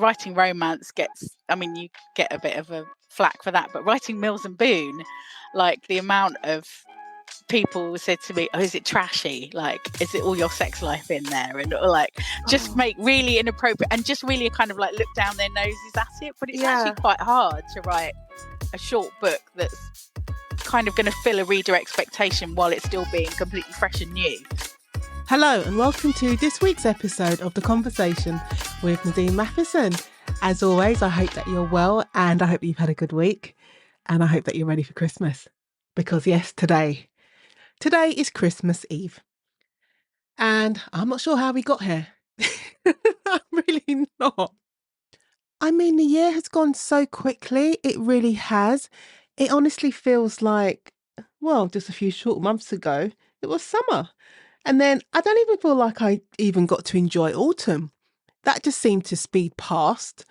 writing romance you get a bit of a flack for that, but writing Mills and Boon, like the amount of people said to me, "Oh, is it trashy? Like, is it all your sex life in there?" And like, just make really inappropriate and just really kind of like look down their noses at it. But it's actually quite hard to write a short book that's kind of going to fill a reader expectation while it's still being completely fresh and new. Hello and welcome to this week's episode of The Conversation with Nadine Matheson. As always, I hope that you're well and I hope that you've had a good week and I hope that you're ready for Christmas. Because yes, today is Christmas Eve. And I'm not sure how we got here. I'm really not. I mean, the year has gone so quickly. It really has. It honestly feels like, well, just a few short months ago, it was summer. And then I don't even feel like I even got to enjoy autumn. That just seemed to speed past.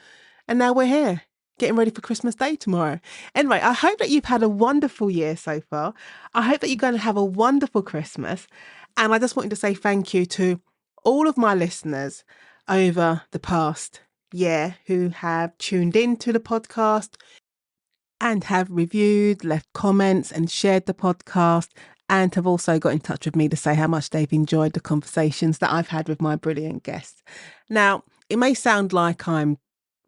And now we're here, getting ready for Christmas Day tomorrow. Anyway, I hope that you've had a wonderful year so far. I hope that you're going to have a wonderful Christmas. And I just wanted to say thank you to all of my listeners over the past year who have tuned into the podcast and have reviewed, left comments and shared the podcast, and have also got in touch with me to say how much they've enjoyed the conversations that I've had with my brilliant guests. Now, it may sound like I'm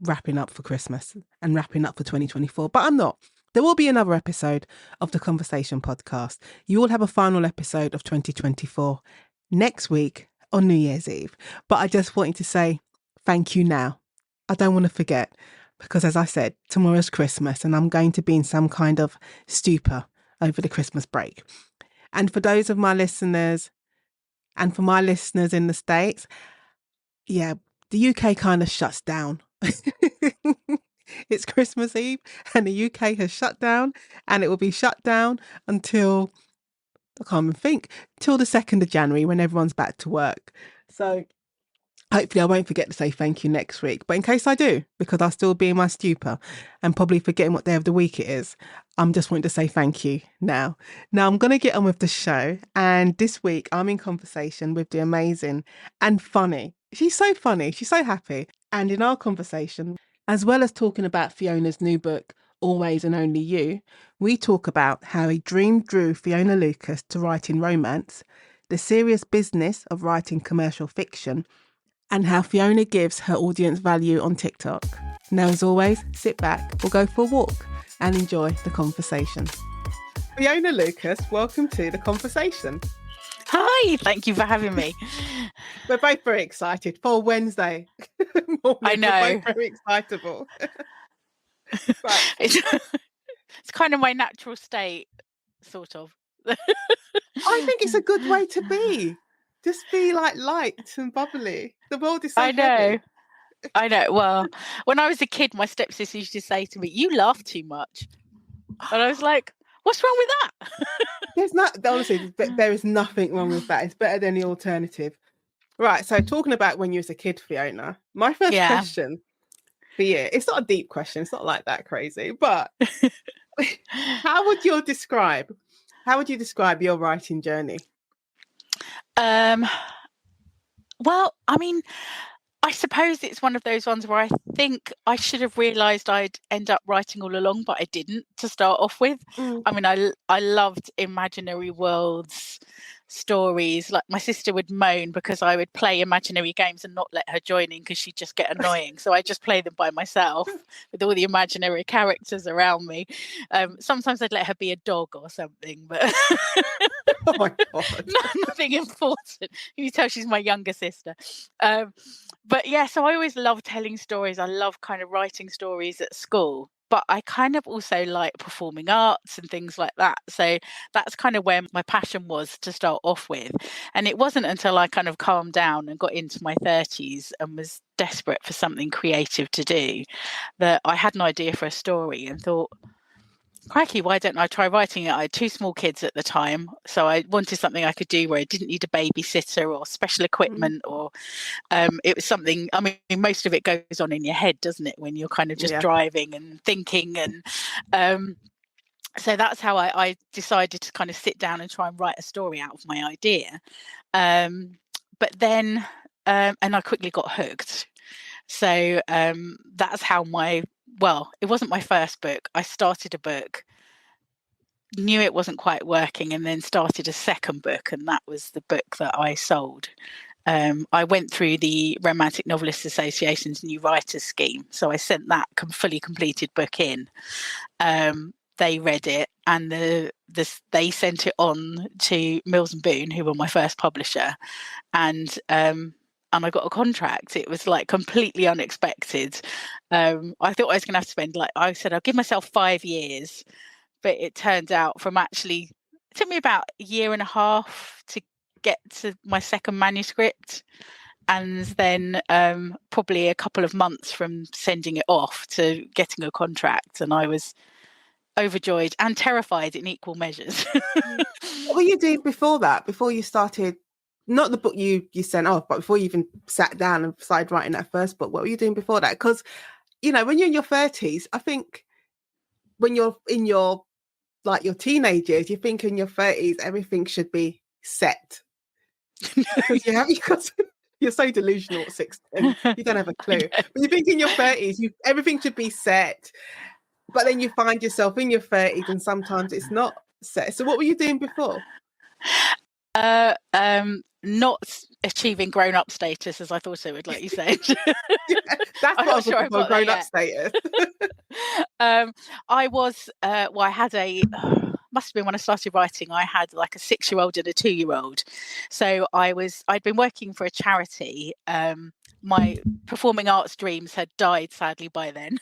wrapping up for Christmas and wrapping up for 2024, but I'm not. There will be another episode of the Conversation podcast. You will have a final episode of 2024 next week on New Year's Eve. But I just wanted to say thank you now. I don't want to forget because, as I said, tomorrow's Christmas and I'm going to be in some kind of stupor over the Christmas break. And for those of my listeners and for my listeners in the States, yeah, the UK kind of shuts down. It's Christmas Eve and the UK has shut down and it will be shut down until, I can't even think, till the 2nd of January when everyone's back to work. So hopefully I won't forget to say thank you next week. But in case I do, because I'll still be in my stupor and probably forgetting what day of the week it is, I'm just wanting to say thank you now. Now I'm going to get on with the show. And this week I'm in conversation with the amazing and funny. She's so funny. She's so happy. And in our conversation, as well as talking about Fiona's new book, Always and Only You, we talk about how a dream drew Fiona Lucas to writing romance, the serious business of writing commercial fiction, and how Fiona gives her audience value on TikTok. Now, as always, sit back or go for a walk and enjoy the conversation. Fiona Lucas, welcome to The Conversation. Hi, thank you for having me. We're both very excited for Wednesday morning. I know. We're both very excitable. It's kind of my natural state, sort of. I think it's a good way to be. Just be like light and bubbly. The world is so heavy. I know. Well, when I was a kid, my stepsister used to say to me, "You laugh too much," and I was like, "What's wrong with that?" Honestly, there is nothing wrong with that. It's better than the alternative. Right. So talking about when you was a kid, Fiona, my first question for you, it's not a deep question. It's not like that crazy, but how would you describe your writing journey? Well, I mean, I suppose it's one of those ones where I think I should have realised I'd end up writing all along, but I didn't to start off with. I mean, I loved imaginary worlds, stories. Like my sister would moan because I would play imaginary games and not let her join in because she'd just get annoying. So I just play them by myself with all the imaginary characters around me. Sometimes I'd let her be a dog or something, but oh my God. Nothing important. You can tell she's my younger sister. But yeah, so I always loved telling stories. I love kind of writing stories at school, but I kind of also like performing arts and things like that. So that's kind of where my passion was to start off with. And it wasn't until I kind of calmed down and got into my 30s and was desperate for something creative to do that I had an idea for a story and thought, crikey, why don't I try writing it? I had 2 small kids at the time, so I wanted something I could do where I didn't need a babysitter or special equipment or it was something, I mean, most of it goes on in your head, doesn't it, when you're kind of just driving and thinking. And so that's how I decided to kind of sit down and try and write a story out of my idea. But then, and I quickly got hooked. So that's how it wasn't my first book. I started a book, knew it wasn't quite working, and then started a second book, and that was the book that I sold. I went through the Romantic Novelists Association's New Writers Scheme, so I sent that fully completed book in. They read it, and they sent it on to Mills and Boon, who were my first publisher, and I got a contract. It was like completely unexpected. I thought I was going to have to spend, like I said, I'll give myself 5 years, but it turned out it took me about a year and a half to get to my second manuscript, and then probably a couple of months from sending it off to getting a contract, and I was overjoyed and terrified in equal measures. What were you doing before that? Before you started, not the book you sent off, but before you even sat down and started writing that first book, what were you doing before that? Because, when you're in your 30s, I think when you're in your teenage years, you think in your 30s everything should be set. Because you're so delusional at 16, you don't have a clue. But you think in your 30s, everything should be set. But then you find yourself in your 30s and sometimes it's not set. So what were you doing before? Not achieving grown-up status as I thought I would, like you said. That's what I was looking for, grown-up status. I was, I had must have been when I started writing, I had like a 6-year-old and a 2-year-old. So I'd been working for a charity. My performing arts dreams had died sadly by then.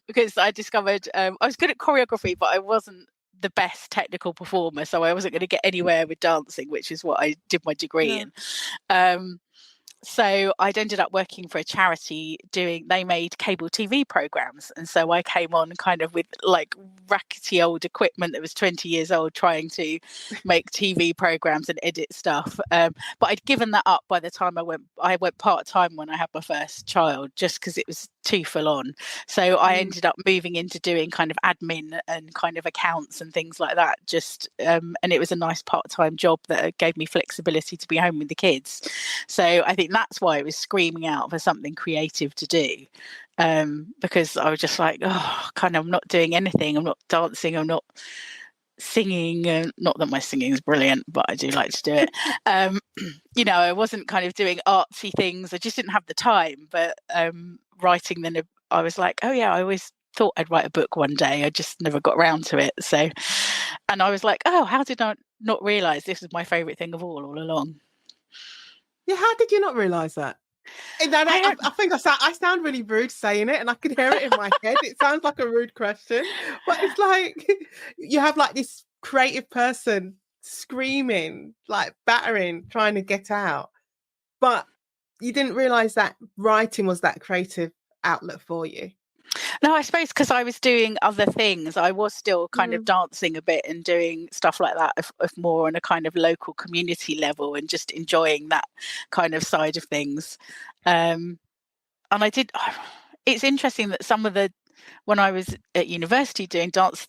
Because I discovered I was good at choreography, but I wasn't the best technical performer, so I wasn't going to get anywhere with dancing, which is what I did my degree in. So I'd ended up working for a charity they made cable TV programs. And so I came on kind of with like rackety old equipment that was 20 years old, trying to make TV programs and edit stuff. But I'd given that up by the time I went part-time when I had my first child, just because it was too full on. So I ended up moving into doing kind of admin and kind of accounts and things like that. And it was a nice part-time job that gave me flexibility to be home with the kids. So I think that's why I was screaming out for something creative to do, because I was just like, I'm not doing anything. I'm not dancing. I'm not singing. Not that my singing is brilliant, but I do like to do it. I wasn't kind of doing artsy things. I just didn't have the time. But writing, then I was like, oh yeah, I always thought I'd write a book one day. I just never got around to it. So, and I was like, oh, how did I not realize this was my favorite thing of all along? Yeah, how did you not realise that? I think I sound really rude saying it, and I can hear it in my head. It sounds like a rude question, but it's like you have like this creative person screaming, like battering, trying to get out, but you didn't realise that writing was that creative outlet for you. No, I suppose because I was doing other things. I was still kind of dancing a bit and doing stuff like that, of more on a kind of local community level, and just enjoying that kind of side of things. And I did. It's interesting that when I was at university doing dance,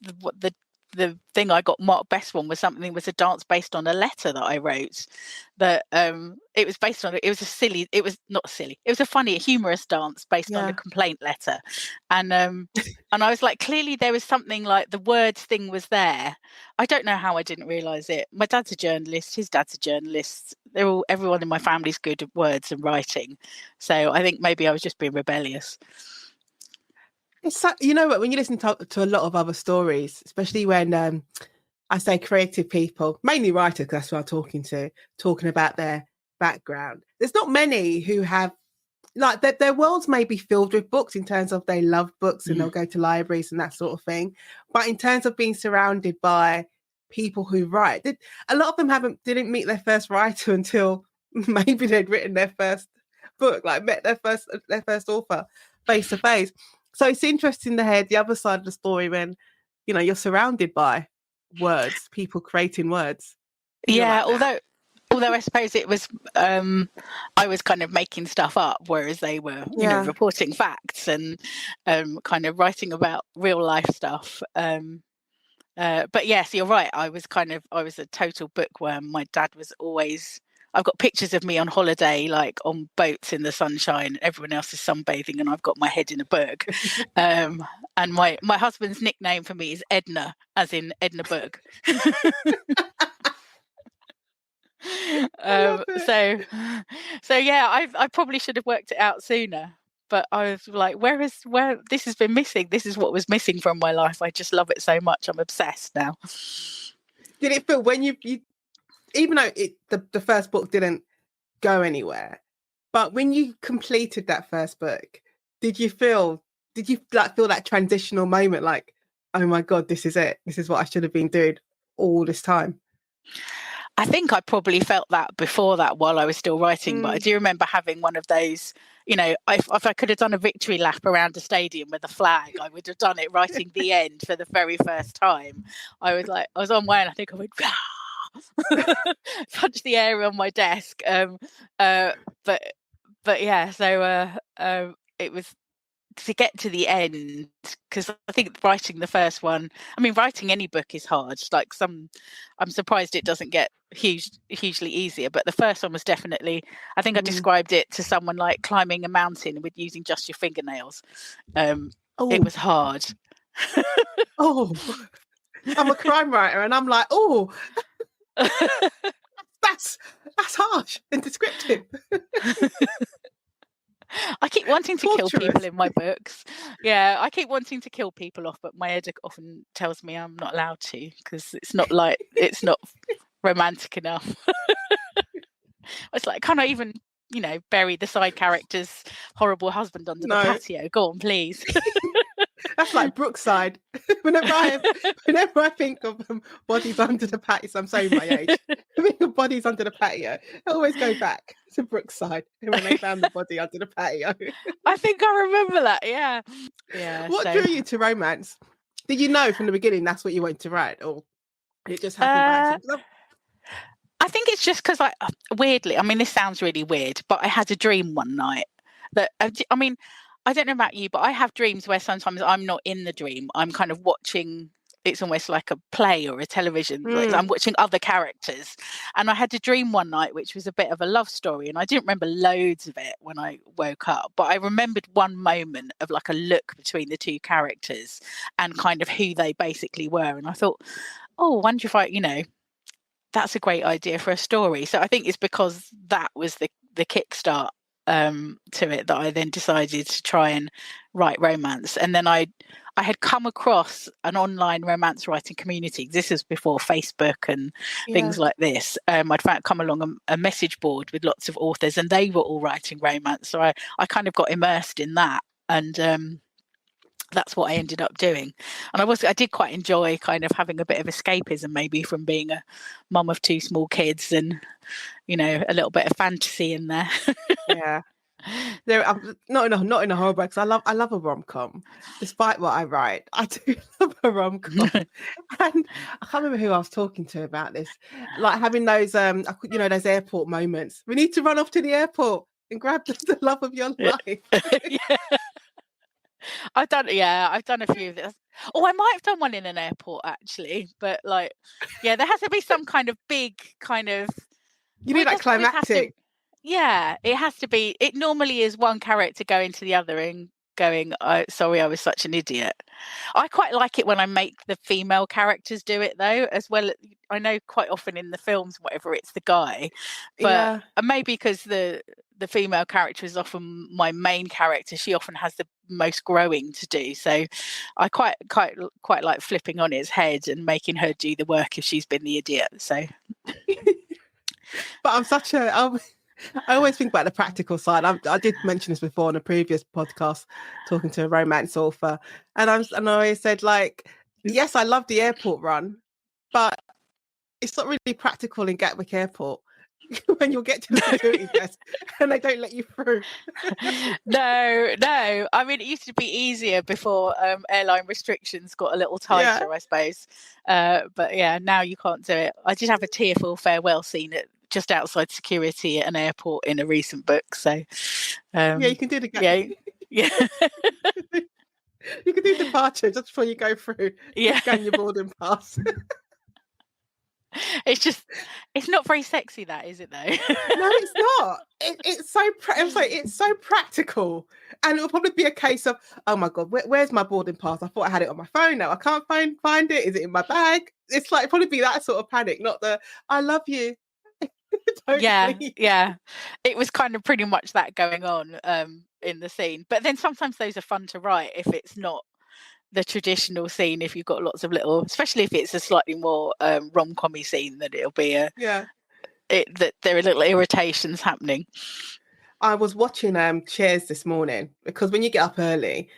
the thing I got marked best on was a dance based on a letter that I wrote. That it was based on. It was a funny, humorous dance based on a complaint letter, and I was like, clearly there was something like the words thing was there. I don't know how I didn't realise it. My dad's a journalist. His dad's a journalist. Everyone in my family's good at words and writing. So I think maybe I was just being rebellious. It's when you listen to a lot of other stories, especially when I say creative people, mainly writers, because that's who I'm talking about their background. There's not many who have like their worlds may be filled with books in terms of they love books and they'll go to libraries and that sort of thing. But in terms of being surrounded by people who write, a lot of them didn't meet their first writer until maybe they'd written their first book, like met their first author face to face. So it's interesting to hear the other side of the story when, you're surrounded by words, people creating words. Yeah, like although I suppose it was, I was kind of making stuff up, whereas they were, reporting facts and kind of writing about real life stuff. But yes, you're right. I was a total bookworm. My dad was always, I've got pictures of me on holiday, like on boats in the sunshine. Everyone else is sunbathing, and I've got my head in a book. And my husband's nickname for me is Edna, as in Edna Book. So yeah, I probably should have worked it out sooner. But I was like, where this has been missing? This is what was missing from my life. I just love it so much. I'm obsessed now. Did it feel when you even though the first book didn't go anywhere, but when you completed that first book, did you feel that transitional moment, like, oh my God, this is it. This is what I should have been doing all this time? I think I probably felt that before that while I was still writing, but I do remember having one of those, you know, if I could have done a victory lap around a stadium with a flag, I would have done it writing the end for the very first time. I was on my own, I think I went, punch the air on my desk. But yeah, so it was to get to the end, because I think writing the first one, I mean, writing any book is hard. Like I'm surprised it doesn't get hugely easier, but the first one was definitely, I think I described it to someone like climbing a mountain with using just your fingernails. It was hard. I'm a crime writer, and I'm like, that's harsh and descriptive. I keep wanting to kill people in my books. Yeah, I keep wanting to kill people off, but my editor often tells me I'm not allowed to, because it's not romantic enough. It's like, can't I even, bury the side character's horrible husband under the patio? Go on, please. That's like Brookside. Whenever I think of bodies under the patio, I'm sorry my age. I think of bodies under the patio, I always go back to Brookside when they found the body under the patio. I think I remember that, yeah. What drew you to romance? Did you know from the beginning that's what you wanted to write, or it just happened by accident? I think it's just because weirdly, I mean, this sounds really weird, but I had a dream one night that, I mean, I don't know about you, but I have dreams where sometimes I'm not in the dream. I'm kind of watching, it's almost like a play or a television. Like I'm watching other characters. And I had a dream one night, which was a bit of a love story. And I didn't remember loads of it when I woke up, but I remembered one moment of like a look between the two characters and kind of who they basically were. And I thought, I wonder if that's a great idea for a story. So I think it's because that was the kickstart to it that I then decided to try and write romance. And then I had come across an online romance writing community. This is before Facebook and things like this. I'd come along a message board with lots of authors, and they were all writing romance. So I kind of got immersed in that, and that's what I ended up doing. And I did quite enjoy kind of having a bit of escapism, maybe, from being a mum of two small kids, and a little bit of fantasy in there. Yeah. Not in a horror book, because I love a rom-com. Despite what I write, I do love a rom-com. And I can't remember who I was talking to about this, like having those those airport moments. We need to run off to the airport and grab the love of your life. Yeah. I've done a few of this. I might have done one in an airport actually, but there has to be some kind of big kind of. You need that climactic. It has to be. It normally is one character going to the other and going, sorry, I was such an idiot. I quite like it when I make the female characters do it though, as well. I know quite often in the films, whatever, it's the guy, but maybe because the female character is often my main character, she often has the most growing to do. So I quite like flipping on its head and making her do the work if she's been the idiot. So, but I always think about the practical side. I did mention this before in a previous podcast, talking to a romance author, and I always said, like, yes, I love the airport run, but it's not really practical in Gatwick Airport when you'll get to the security desk and they don't let you through. No. I mean, it used to be easier before airline restrictions got a little tighter, I suppose. But yeah, now you can't do it. I did have a tearful farewell scene just outside security at an airport in a recent book. So you can do the yeah. You can do departure just before you go through. Yeah, scan your boarding pass. It's not very sexy, that, is it, though? No, it's not. It's so practical, and it'll probably be a case of, oh my god, where's my boarding pass? I thought I had it on my phone. Now I can't find it. Is it in my bag? It's like probably be that sort of panic, not the I love you. Don't Yeah, leave. yeah. It was kind of pretty much that going on in the scene. But then sometimes those are fun to write if it's not the traditional scene. If you've got lots of little, especially if it's a slightly more rom-com-y scene, that it'll be Yeah. that there are little irritations happening. I was watching Cheers this morning because when you get up early,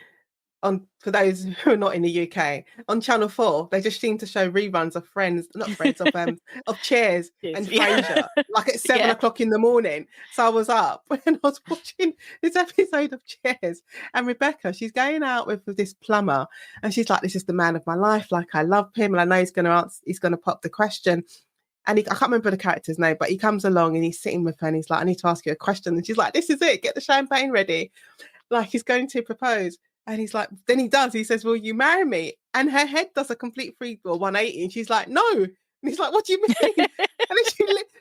for those who are not in the UK, on Channel 4, they just seem to show reruns of of Cheers Yes. and Yeah. Frasier, like at 7 Yeah. o'clock in the morning. So I was up and I was watching this episode of Cheers, and Rebecca, she's going out with this plumber, and she's like, "This is the man of my life. Like, I love him, and I know he's gonna pop the question." And I can't remember the character's name, but he comes along and he's sitting with her and he's like, "I need to ask you a question." And she's like, "This is it. Get the champagne ready." Like he's going to propose. And he's like, then he does. He says, "Will you marry me?" And her head does a complete 180. And she's like, "No." And he's like, "What do you mean?" And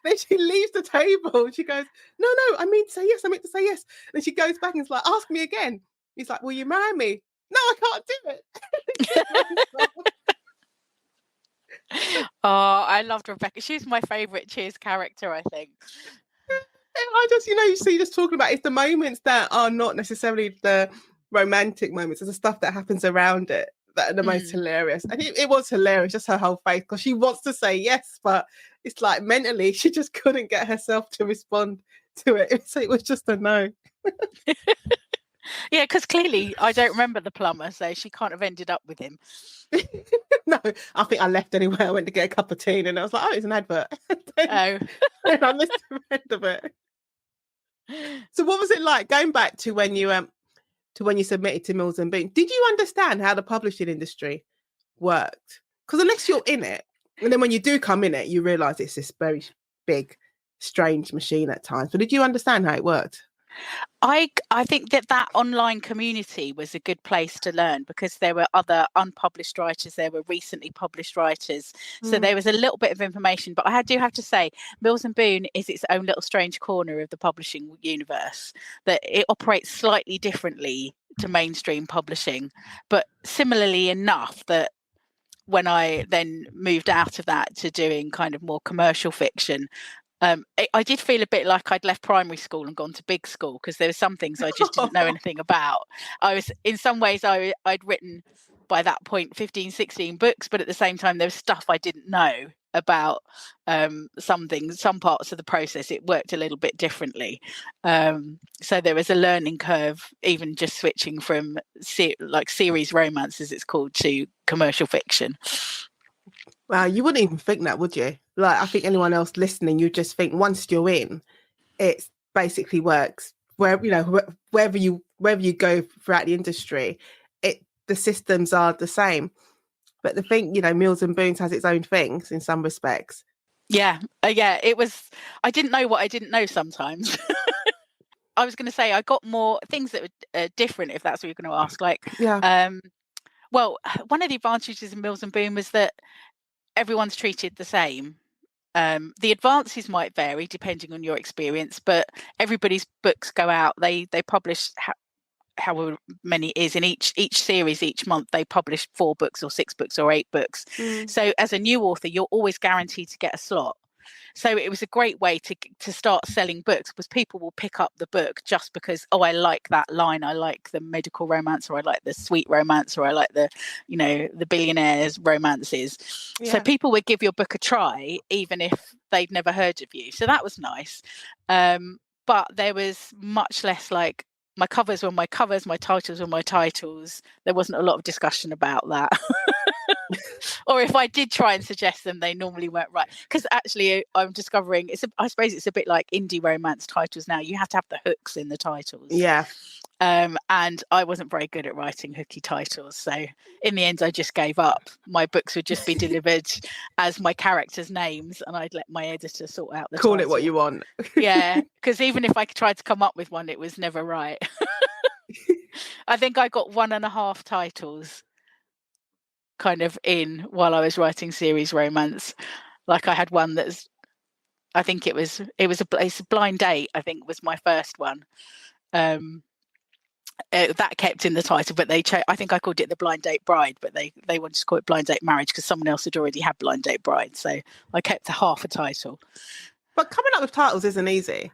then she leaves the table. And she goes, "No, no, I mean to say yes. I meant to say yes." And she goes back and is like, "Ask me again." He's like, "Will you marry me?" "No, I can't do it." Oh, I loved Rebecca. She's my favourite Cheers character, I think. I just, you see, just talking about it's the moments that are not necessarily the romantic moments, it's the stuff that happens around it that are the most hilarious. And it was hilarious, just her whole face, because she wants to say yes, but it's like mentally she just couldn't get herself to respond to it. So it was just a no. Yeah, because clearly I don't remember the plumber, so she can't have ended up with him. No, I think I left anyway. I went to get a cup of tea and I was like, "Oh, it's an advert." Oh. And I missed the end of it. So what was it like going back to when you submitted to Mills and Boon? Did you understand how the publishing industry worked? Because unless you're in it, and then when you do come in it, you realise it's this very big, strange machine at times. But did you understand how it worked? I think that online community was a good place to learn, because there were other unpublished writers, there were recently published writers, so there was a little bit of information. But I do have to say, Mills and Boon is its own little strange corner of the publishing universe, that it operates slightly differently to mainstream publishing, but similarly enough that when I then moved out of that to doing kind of more commercial fiction, I did feel a bit like I'd left primary school and gone to big school, because there were some things I just didn't know anything about. I was, in some ways, I'd written by that point 15, 16 books, but at the same time there was stuff I didn't know about some things, some parts of the process. It worked a little bit differently. So there was a learning curve, even just switching from series romance, as it's called, to commercial fiction. Wow, you wouldn't even think that, would you? Like, I think anyone else listening, you just think once you're in, it basically works. Wherever you go throughout the industry, the systems are the same. But the thing, Mills and Boons has its own things in some respects. Yeah, it was. I didn't know what I didn't know sometimes. I was going to say I got more things that were different, if that's what you're going to ask. Like, well, one of the advantages of Mills and Boon was that everyone's treated the same. The advances might vary depending on your experience, but everybody's books go out. They publish however many it is in each series. Each month they publish 4 books or 6 books or 8 books. So as a new author, you're always guaranteed to get a slot. So it was a great way to start selling books, because people will pick up the book just because, oh, I like that line, I like the medical romance, or I like the sweet romance, or I like the billionaires romances. Yeah. So people would give your book a try even if they'd never heard of you. So that was nice. But there was much less, like, my covers were my covers, my titles were my titles. There wasn't a lot of discussion about that. Or if I did try and suggest them, they normally weren't right. Because actually, I'm discovering I suppose it's a bit like indie romance titles now. You have to have the hooks in the titles. Yeah. And I wasn't very good at writing hooky titles, so in the end, I just gave up. My books would just be delivered as my characters' names, and I'd let my editor sort out the call title. It what you want. Yeah, because even if I tried to come up with one, it was never right. I think I got 1.5 titles kind of in while I was writing series romance. Like I had one that's, I think it's a Blind Date, I think was my first one. That kept in the title, but I think I called it The Blind Date Bride, but they wanted to call it Blind Date Marriage because someone else had already had Blind Date Bride. So I kept half a title. But coming up with titles isn't easy.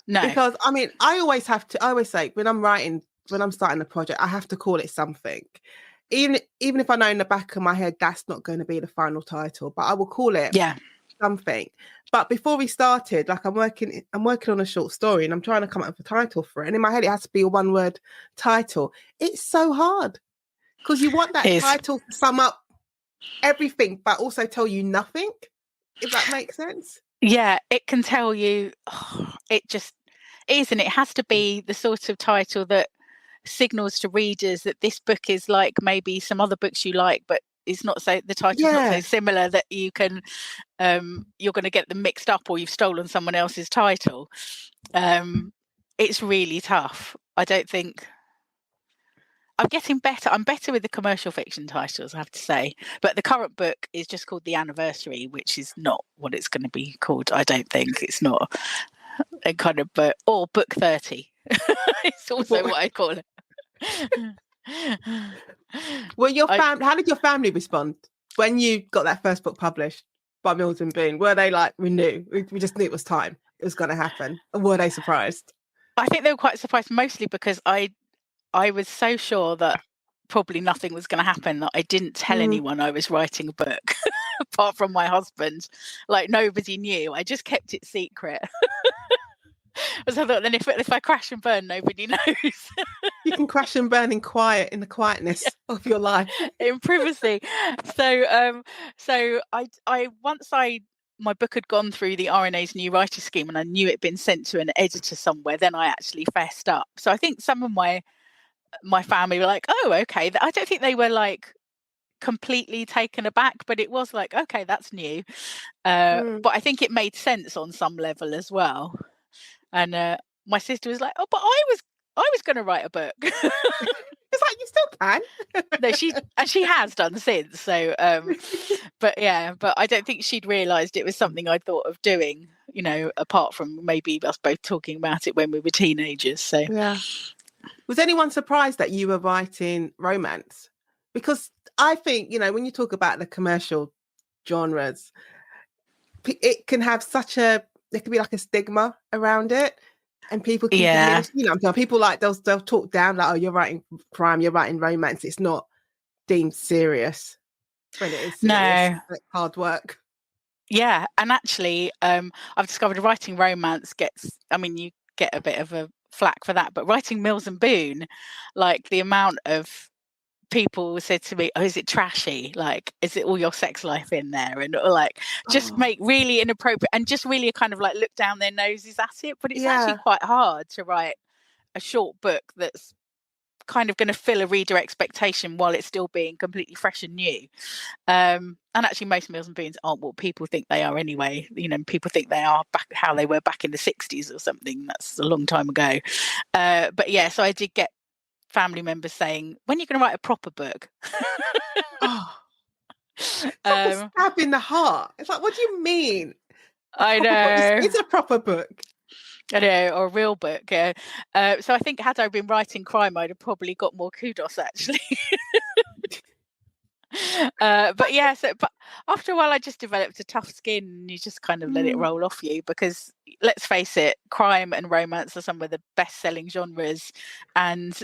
No. Because, I mean, I always say when I'm starting a project, I have to call it something. Even if I know in the back of my head that's not going to be the final title, but I will call it something. But before we started, like I'm working on a short story and I'm trying to come up with a title for it. And in my head, it has to be a one-word title. It's so hard because you want that title to sum up everything, but also tell you nothing, if that makes sense. Yeah, it can tell you. It just is, and it has to be the sort of title that signals to readers that this book is like maybe some other books you like, but it's not so. The title's not so similar that you can. You're going to get them mixed up, or you've stolen someone else's title. It's really tough. I don't think. I'm getting better. I'm better with the commercial fiction titles, I have to say. But the current book is just called The Anniversary, which is not what it's going to be called. I don't think it's not a kind of book, or Book 30. It's also what I call it. Well, how did your family respond when you got that first book published by Mills and Boon? Were they like, we just knew it was time, it was going to happen? Or were they surprised? I think they were quite surprised, mostly because I was so sure that probably nothing was going to happen that I didn't tell anyone I was writing a book apart from my husband. Like nobody knew. I just kept it secret. Because I thought then if I crash and burn, nobody knows. You can crash and burn in the quietness of your life. In privacy. So my book had gone through the RNA's new writer scheme and I knew it had been sent to an editor somewhere, then I actually fessed up. So I think some of my family were like, oh, okay. I don't think they were like completely taken aback, but it was like, okay, that's new. But I think it made sense on some level as well. And my sister was like, oh, but I was going to write a book. It's like, you still can. No, she has done since. So, but I don't think she'd realised it was something I'd thought of doing, apart from maybe us both talking about it when we were teenagers. So yeah. Was anyone surprised that you were writing romance? Because I think, when you talk about the commercial genres, it can have there can be like a stigma around it. And people can people like they'll talk down like, oh, you're writing crime, you're writing romance. It's not deemed serious when it is serious. No. It's like hard work. Yeah. And actually, I've discovered writing romance you get a bit of a flack for that, but writing Mills and Boon, like the amount of people said to me, oh, is it trashy? Like, is it all your sex life in there? And like, just make really inappropriate and just really kind of like look down their noses at it. But it's actually quite hard to write a short book that's kind of going to fill a reader expectation while it's still being completely fresh and new. And actually most Mills and Boons aren't what people think they are anyway. People think they are how they were back in the 60s or something. That's a long time ago. But yeah, so I did get family members saying, when are you going to write a proper book? Stab in the heart. It's like, what do you mean? I know. It's a proper book. I know, or a real book. So I think had I been writing crime, I'd have probably got more kudos, actually. But after a while I just developed a tough skin and you just kind of let it roll off you, because let's face it, crime and romance are some of the best-selling genres, and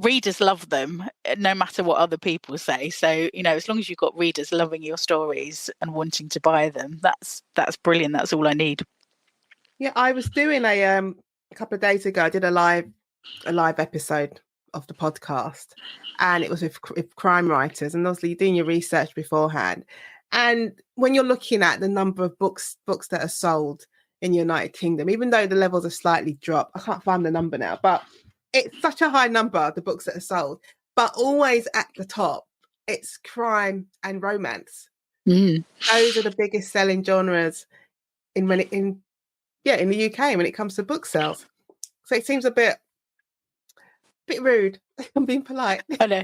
readers love them no matter what other people say. So as long as you've got readers loving your stories and wanting to buy them, that's brilliant. That's all I need. Yeah, I was doing a couple of days ago, I did a live episode of the podcast, and it was with crime writers, and obviously you're doing your research beforehand. And when you're looking at the number of books that are sold in the United Kingdom, even though the levels have slightly dropped, I can't find the number now, but it's such a high number, the books that are sold, but always at the top, it's crime and romance. Those are the biggest selling genres in the UK when it comes to book sales. So it seems a bit rude. I'm being polite. I know.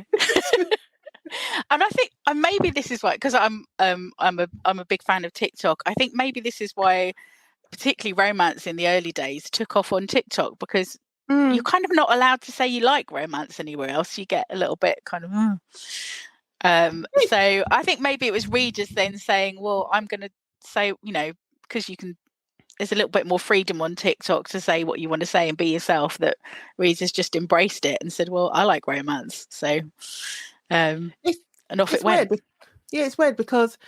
And I think maybe this is why, because I'm a big fan of TikTok. I think maybe this is why, particularly romance in the early days, took off on TikTok, because you're kind of not allowed to say you like romance anywhere else. You get a little bit kind of. So I think maybe it was readers then saying, "Well, I'm going to say, because you can." There's a little bit more freedom on TikTok to say what you want to say and be yourself, that readers just embraced it and said, well, I like romance. So, and off it went. Weird. Yeah, it's weird because,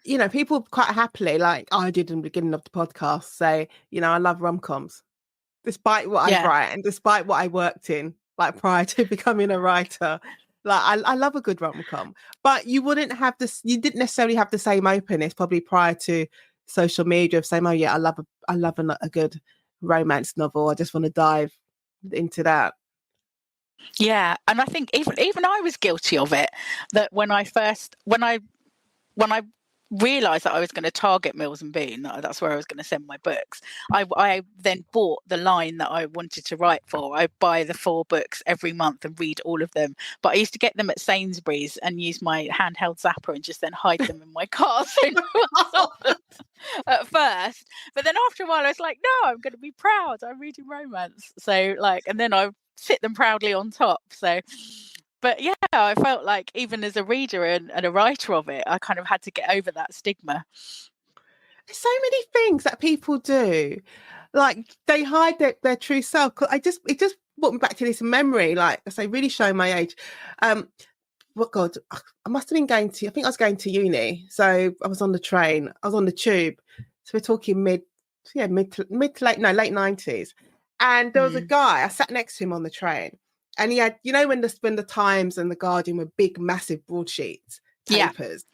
people quite happily, like I did in the beginning of the podcast, say, I love rom-coms, despite what I write and despite what I worked in, like prior to becoming a writer. Like I love a good rom-com, but you didn't necessarily have the same openness probably prior to social media of saying, oh yeah, I love a good romance novel. I just want to dive into that. Yeah, and I think even I was guilty of it. That when I realised that I was going to target Mills and Boon, that's where I was going to send my books, I then bought the line that I wanted to write for. I buy the 4 books every month and read all of them. But I used to get them at Sainsbury's and use my handheld zapper and just then hide them in my car so no one saw them at first. But then after a while I was like, no, I'm going to be proud. I'm reading romance. So and then I sit them proudly on top. So... But yeah, I felt like even as a reader and a writer of it, I kind of had to get over that stigma. There's so many things that people do, like they hide their true self. It just brought me back to this memory, like I say, really showing my age. What God, I must have been I think I was going to uni, so I was on the train, I was on the tube, so we're talking late 90s, and there was a guy. I sat next to him on the train. And he had, when the Times and the Guardian were big, massive broadsheets, papers.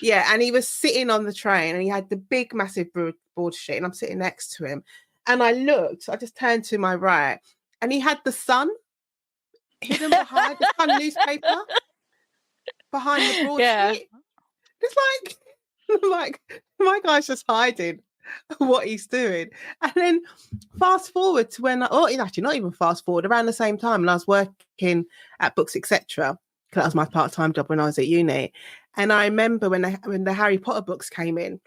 Yeah, and he was sitting on the train and he had the big, massive broadsheet, and I'm sitting next to him. And I just turned to my right, and he had the Sun hidden behind the Sun newspaper behind the broadsheet. Yeah. It's like my guy's just hiding what he's doing. And then fast forward to when actually not even fast forward, around the same time, and I was working at Books Etc. because that was my part-time job when I was at uni. And I remember when the Harry Potter books came in,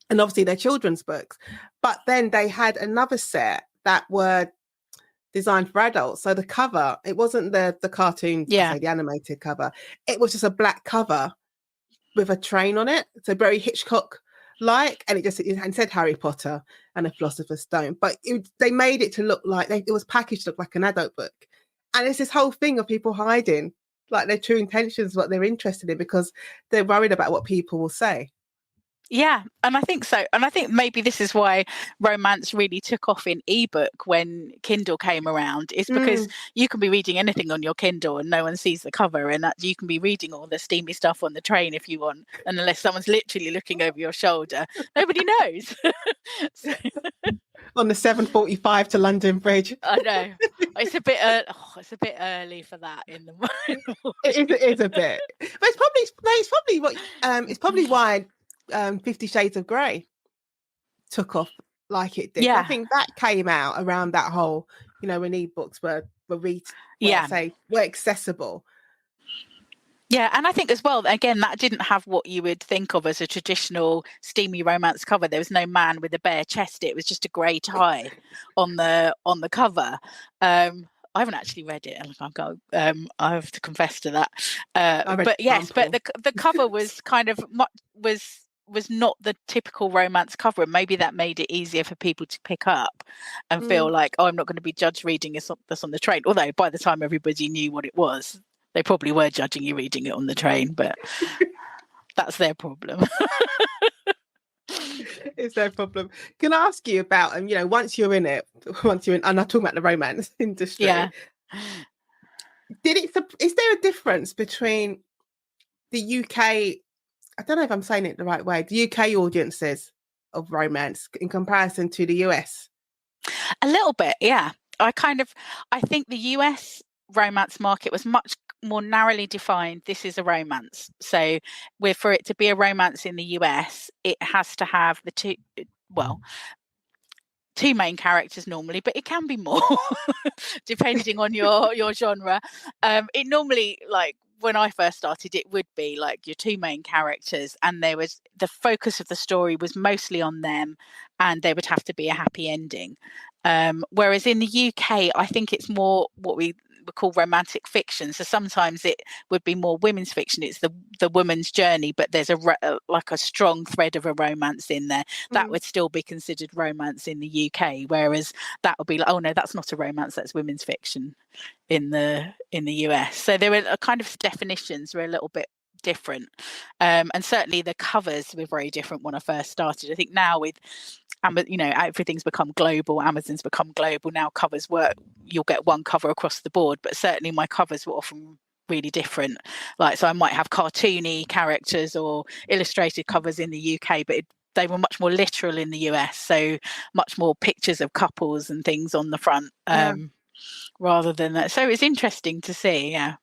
and obviously they're children's books, but then they had another set that were designed for adults. So the cover, it wasn't the cartoon, the animated cover, it was just a black cover with a train on it, so very Hitchcock and it said Harry Potter and the Philosopher's Stone, but they made it to look like it was packaged to look like an adult book. And it's this whole thing of people hiding like their true intentions, what they're interested in, because they're worried about what people will say. Yeah, and I think so. And I think maybe this is why romance really took off in ebook when Kindle came around, is because you can be reading anything on your Kindle and no one sees the cover, and that you can be reading all the steamy stuff on the train if you want, and unless someone's literally looking over your shoulder, nobody knows. On the 7:45 to London Bridge. I know. It's a bit early for that in the morning. It is a bit. But it's probably why 50 Shades of Grey took off like it did. I think that came out around that whole, when ebooks were accessible. Yeah, and I think as well, again, that didn't have what you would think of as a traditional steamy romance cover. There was no man with a bare chest. It was just a grey tie on the cover. I haven't actually read it, and I have to confess to that. But yes, but the cover was kind of was not the typical romance cover, and maybe that made it easier for people to pick up and feel like, oh, I'm not going to be judged reading this on the train. Although by the time everybody knew what it was, they probably were judging you reading it on the train, but that's their problem. It's their problem. Can I ask you about, once you're in, and I'm talking about the romance industry. Yeah. Is there a difference between the UK, I don't know if I'm saying it the right way, the UK audiences of romance in comparison to the US? A little bit, yeah. I think the US romance market was much more narrowly defined. This is a romance. So for it to be a romance in the US, it has to have the two main characters normally, but it can be more depending on your genre. It normally, like when I first started, it would be like your two main characters, and there was the focus of the story was mostly on them, and there would have to be a happy ending. Whereas in the UK, I think it's more what we would call romantic fiction. So sometimes it would be more women's fiction. It's the woman's journey, but there's like a strong thread of a romance in there. That would still be considered romance in the UK. Whereas that would be like, oh no, that's not a romance, that's women's fiction in the US. So there were kind of definitions were a little bit different, and certainly the covers were very different when I first started. I think now with everything's become global, Amazon's become global now, covers work, you'll get one cover across the board, but certainly my covers were often really different. Like, so I might have cartoony characters or illustrated covers in the UK, but they were much more literal in the US, so much more pictures of couples and things on the front, rather than that. So it's interesting to see. Yeah.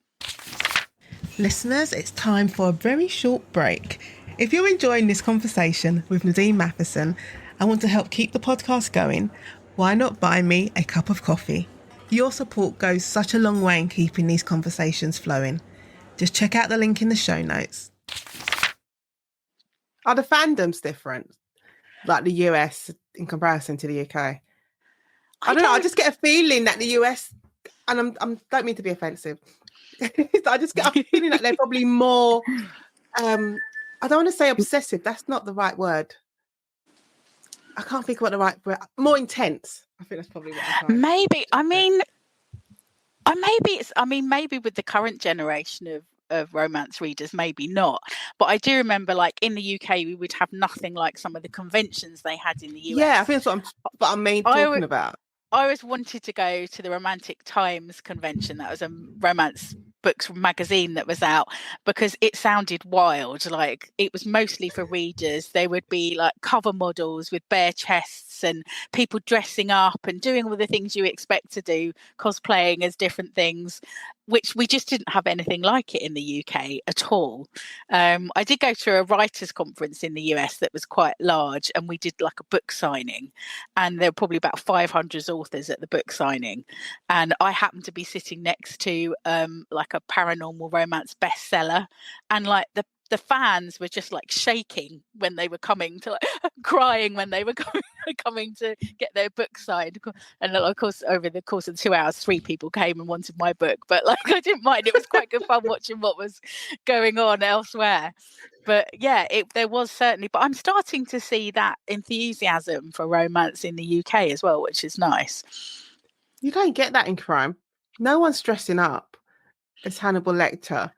Listeners, it's time for a very short break. If you're enjoying this conversation with Nadine Matheson and want to help keep the podcast going, why not buy me a cup of coffee? Your support goes such a long way in keeping these conversations flowing. Just check out the link in the show notes. Are the fandoms different, like the US in comparison to the UK? I don't know. I just get a feeling that the US, and I don't mean to be offensive, I just get a feeling that they're probably more. I don't want to say obsessive. That's not the right word. I can't think of what the right word. More intense. I think that's probably what I'm trying. Maybe. Maybe with the current generation of romance readers, maybe not. But I do remember, like in the UK, we would have nothing like some of the conventions they had in the US. Yeah, I think that's what I'm talking about. I always wanted to go to the Romantic Times convention. That was a romance books magazine that was out, because it sounded wild. Like, it was mostly for readers. There would be like cover models with bare chests and people dressing up and doing all the things you expect to do, cosplaying as different things, which we just didn't have anything like it in the UK at all. I did go to a writers' conference in the US that was quite large, and we did like a book signing, and there were probably about 500 authors at the book signing, and I happened to be sitting next to like a paranormal romance bestseller, and like the fans were just like shaking when they were coming to, like, crying when they were coming to get their book signed. And of course, over the course of 2 hours, 3 people came and wanted my book, but like, I didn't mind. It was quite good fun watching what was going on elsewhere. But yeah, there was certainly, but I'm starting to see that enthusiasm for romance in the UK as well, which is nice. You don't get that in crime. No one's dressing up as Hannibal Lecter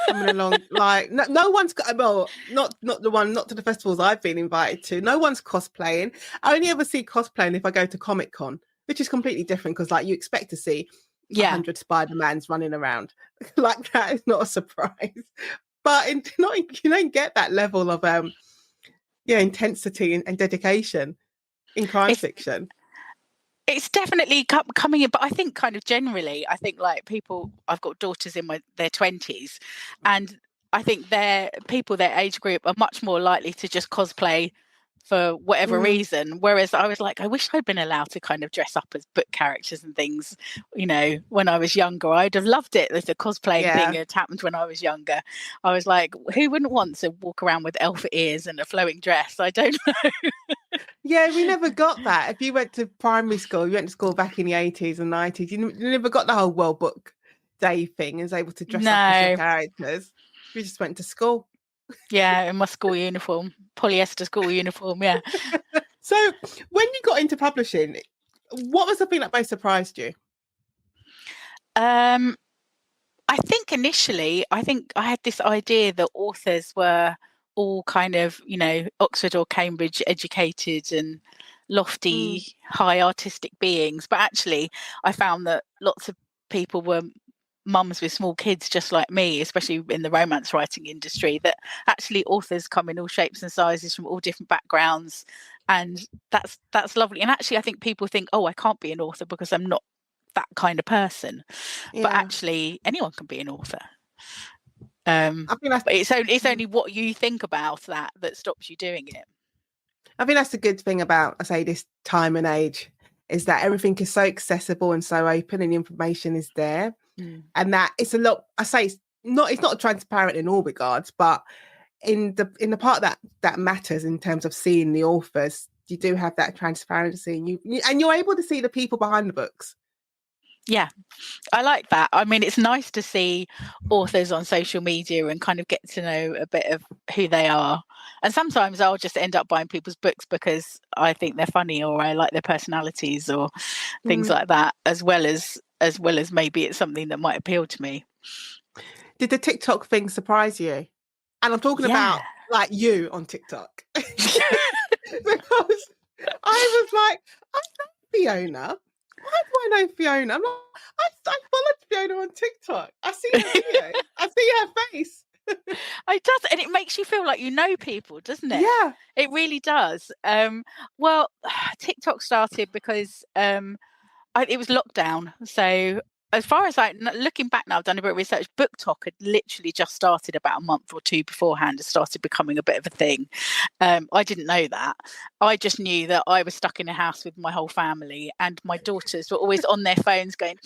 coming along. Like, no one's, well, not to the festivals I've been invited to. No one's cosplaying. I only ever see cosplaying if I go to Comic-Con, which is completely different, because like, you expect to see 100 Spider-Mans running around. Like, that is not a surprise. But you don't get that level of intensity and dedication in crime fiction. It's definitely coming in, but I think kind of generally, I think like people, I've got daughters in their 20s, and I think people their age group are much more likely to just cosplay for whatever reason. Whereas I was like, I wish I'd been allowed to kind of dress up as book characters and things, when I was younger. I'd have loved it if the cosplaying thing had happened when I was younger. I was like, who wouldn't want to walk around with elf ears and a flowing dress? I don't know. Yeah, we never got that. If you went to primary school, you went to school back in the 80s and 90s, you never got the whole World Book Day thing and was able to dress up as your characters. We just went to school. Yeah, in my school uniform, polyester school uniform, yeah. So when you got into publishing, what was the thing that most surprised you? I think initially, I had this idea that authors were all kind of, Oxford or Cambridge educated and lofty, high artistic beings. But actually, I found that lots of people were mums with small kids just like me, especially in the romance writing industry, that actually authors come in all shapes and sizes from all different backgrounds. And that's lovely. And actually, I think people think, oh, I can't be an author because I'm not that kind of person. Yeah. But actually, anyone can be an author. I think it's only what you think about that stops you doing it. I think that's the good thing about, I say, this time and age, is that everything is so accessible and so open, and the information is there. And that it's a lot, I say, not, it's not transparent in all regards, but in the part that matters in terms of seeing the authors, you do have that transparency, and you're able to see the people behind the books. Yeah, I like that. I mean, it's nice to see authors on social media and kind of get to know a bit of who they are. And sometimes I'll just end up buying people's books because I think they're funny or I like their personalities or things like that, as well as maybe it's something that might appeal to me. Did the TikTok thing surprise you? And I'm talking Yeah. about like you on TikTok. Because I was like, I know Fiona. Why do I know Fiona? I'm like, I followed Fiona on TikTok. I see her video. I see her face. It does, and it makes you feel like you know people, doesn't it? Yeah. It really does. Well, TikTok started because it was lockdown. So as far as looking back now, I've done a bit of research. BookTok had literally just started about a month or two beforehand. It started becoming a bit of a thing. I didn't know that. I just knew that I was stuck in a house with my whole family, and my daughters were always on their phones going.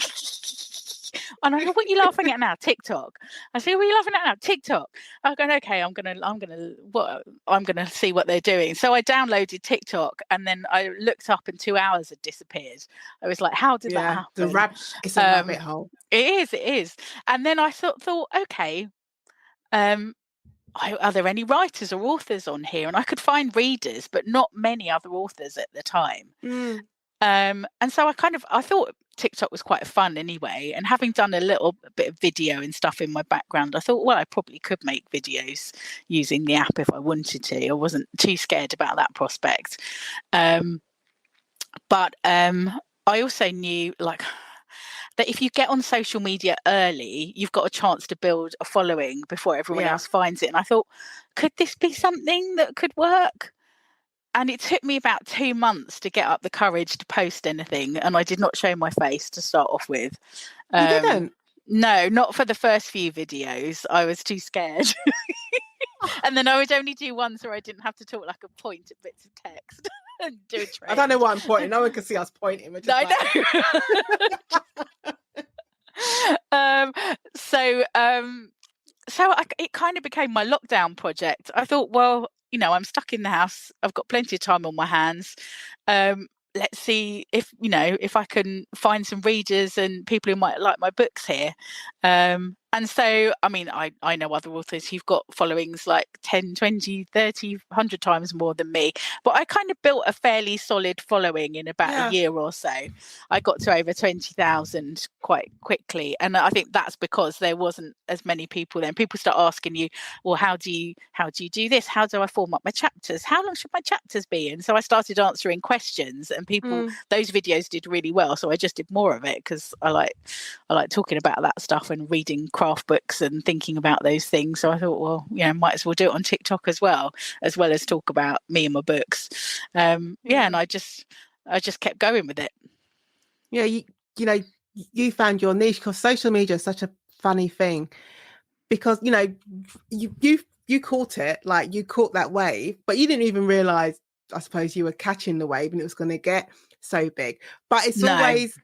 And I go, what are you laughing at now? TikTok. I say, what are you laughing at now? TikTok. I'm going, okay, I'm gonna see what they're doing. So I downloaded TikTok, and then I looked up, and 2 hours had disappeared. I was like, how did that happen? It's a rabbit hole. It is. And then I thought, okay, are there any writers or authors on here? And I could find readers, but not many other authors at the time. And so I thought TikTok was quite fun anyway. And having done a little bit of video and stuff in my background, I thought, well, I probably could make videos using the app if I wanted to. I wasn't too scared about that prospect. But I also knew that if you get on social media early, you've got a chance to build a following before everyone else finds it. And I thought, could this be something that could work? And it took me about 2 months to get up the courage to post anything. And I did not show my face to start off with. You didn't? No, not for the first few videos. I was too scared. And then I would only do ones where I didn't have to talk, like a point at bits of text and do a trade. I don't know why I'm pointing. No one can see us pointing. We're just So it kind of became my lockdown project. I thought, well, I'm stuck in the house. I've got plenty of time on my hands. Let's see if I can find some readers and people who might like my books here. And so, I mean, I know other authors who've got followings like 10, 20, 30, 100 times more than me. But I kind of built a fairly solid following in about a year or so. I got to over 20,000 quite quickly. And I think that's because there wasn't as many people then. People start asking you, well, how do you do this? How do I form up my chapters? How long should my chapters be? And so I started answering questions, and those videos did really well. So I just did more of it because I like talking about that stuff and reading craft books and thinking about those things. So I thought, well, might as well do it on TikTok as well as talk about me and my books. And I just kept going with it. Yeah, you found your niche, because social media is such a funny thing, because you caught it, like you caught that wave, but you didn't even realize, I suppose, you were catching the wave and it was going to get so big. But it's always,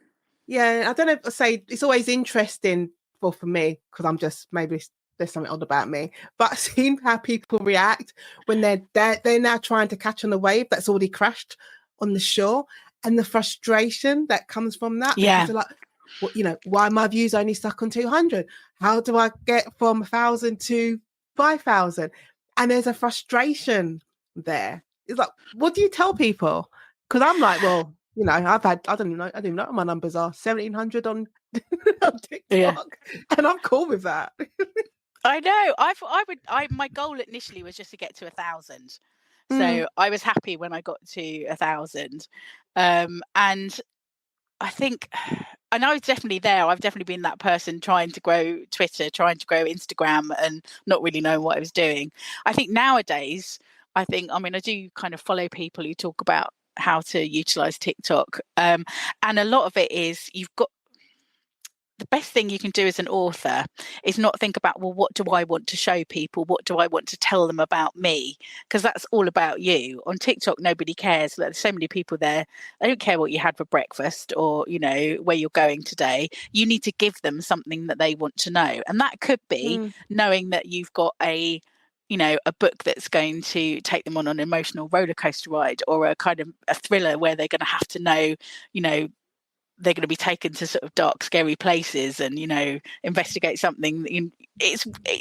I don't know, say it's always interesting. Well, for me, because I'm just, maybe there's something odd about me, but seeing how people react when they're now trying to catch on the wave that's already crashed on the shore, and the frustration that comes from that. Because they're like, well, why my views only stuck on 200? How do I get from 1,000 to 5,000? And there's a frustration there. It's like, what do you tell people? Because I'm like, well, I don't even know what my numbers are. 1,700 on TikTok, and I'm cool with that. I know. My goal initially was just to get to 1,000. So I was happy when I got to 1,000. And I think, and I was definitely there. I've definitely been that person trying to grow Twitter, trying to grow Instagram, and not really knowing what I was doing. I think nowadays, I do kind of follow people who talk about how to utilize TikTok. And a lot of it is the best thing you can do as an author is not think about, well, what do I want to show people? What do I want to tell them about me? Because that's all about you. On TikTok, nobody cares. There's so many people there. They don't care what you had for breakfast or, where you're going today. You need to give them something that they want to know. And that could be knowing that you've got a book that's going to take them on an emotional roller coaster ride, or a kind of a thriller where they're going to have to know, they're going to be taken to sort of dark, scary places and, investigate something.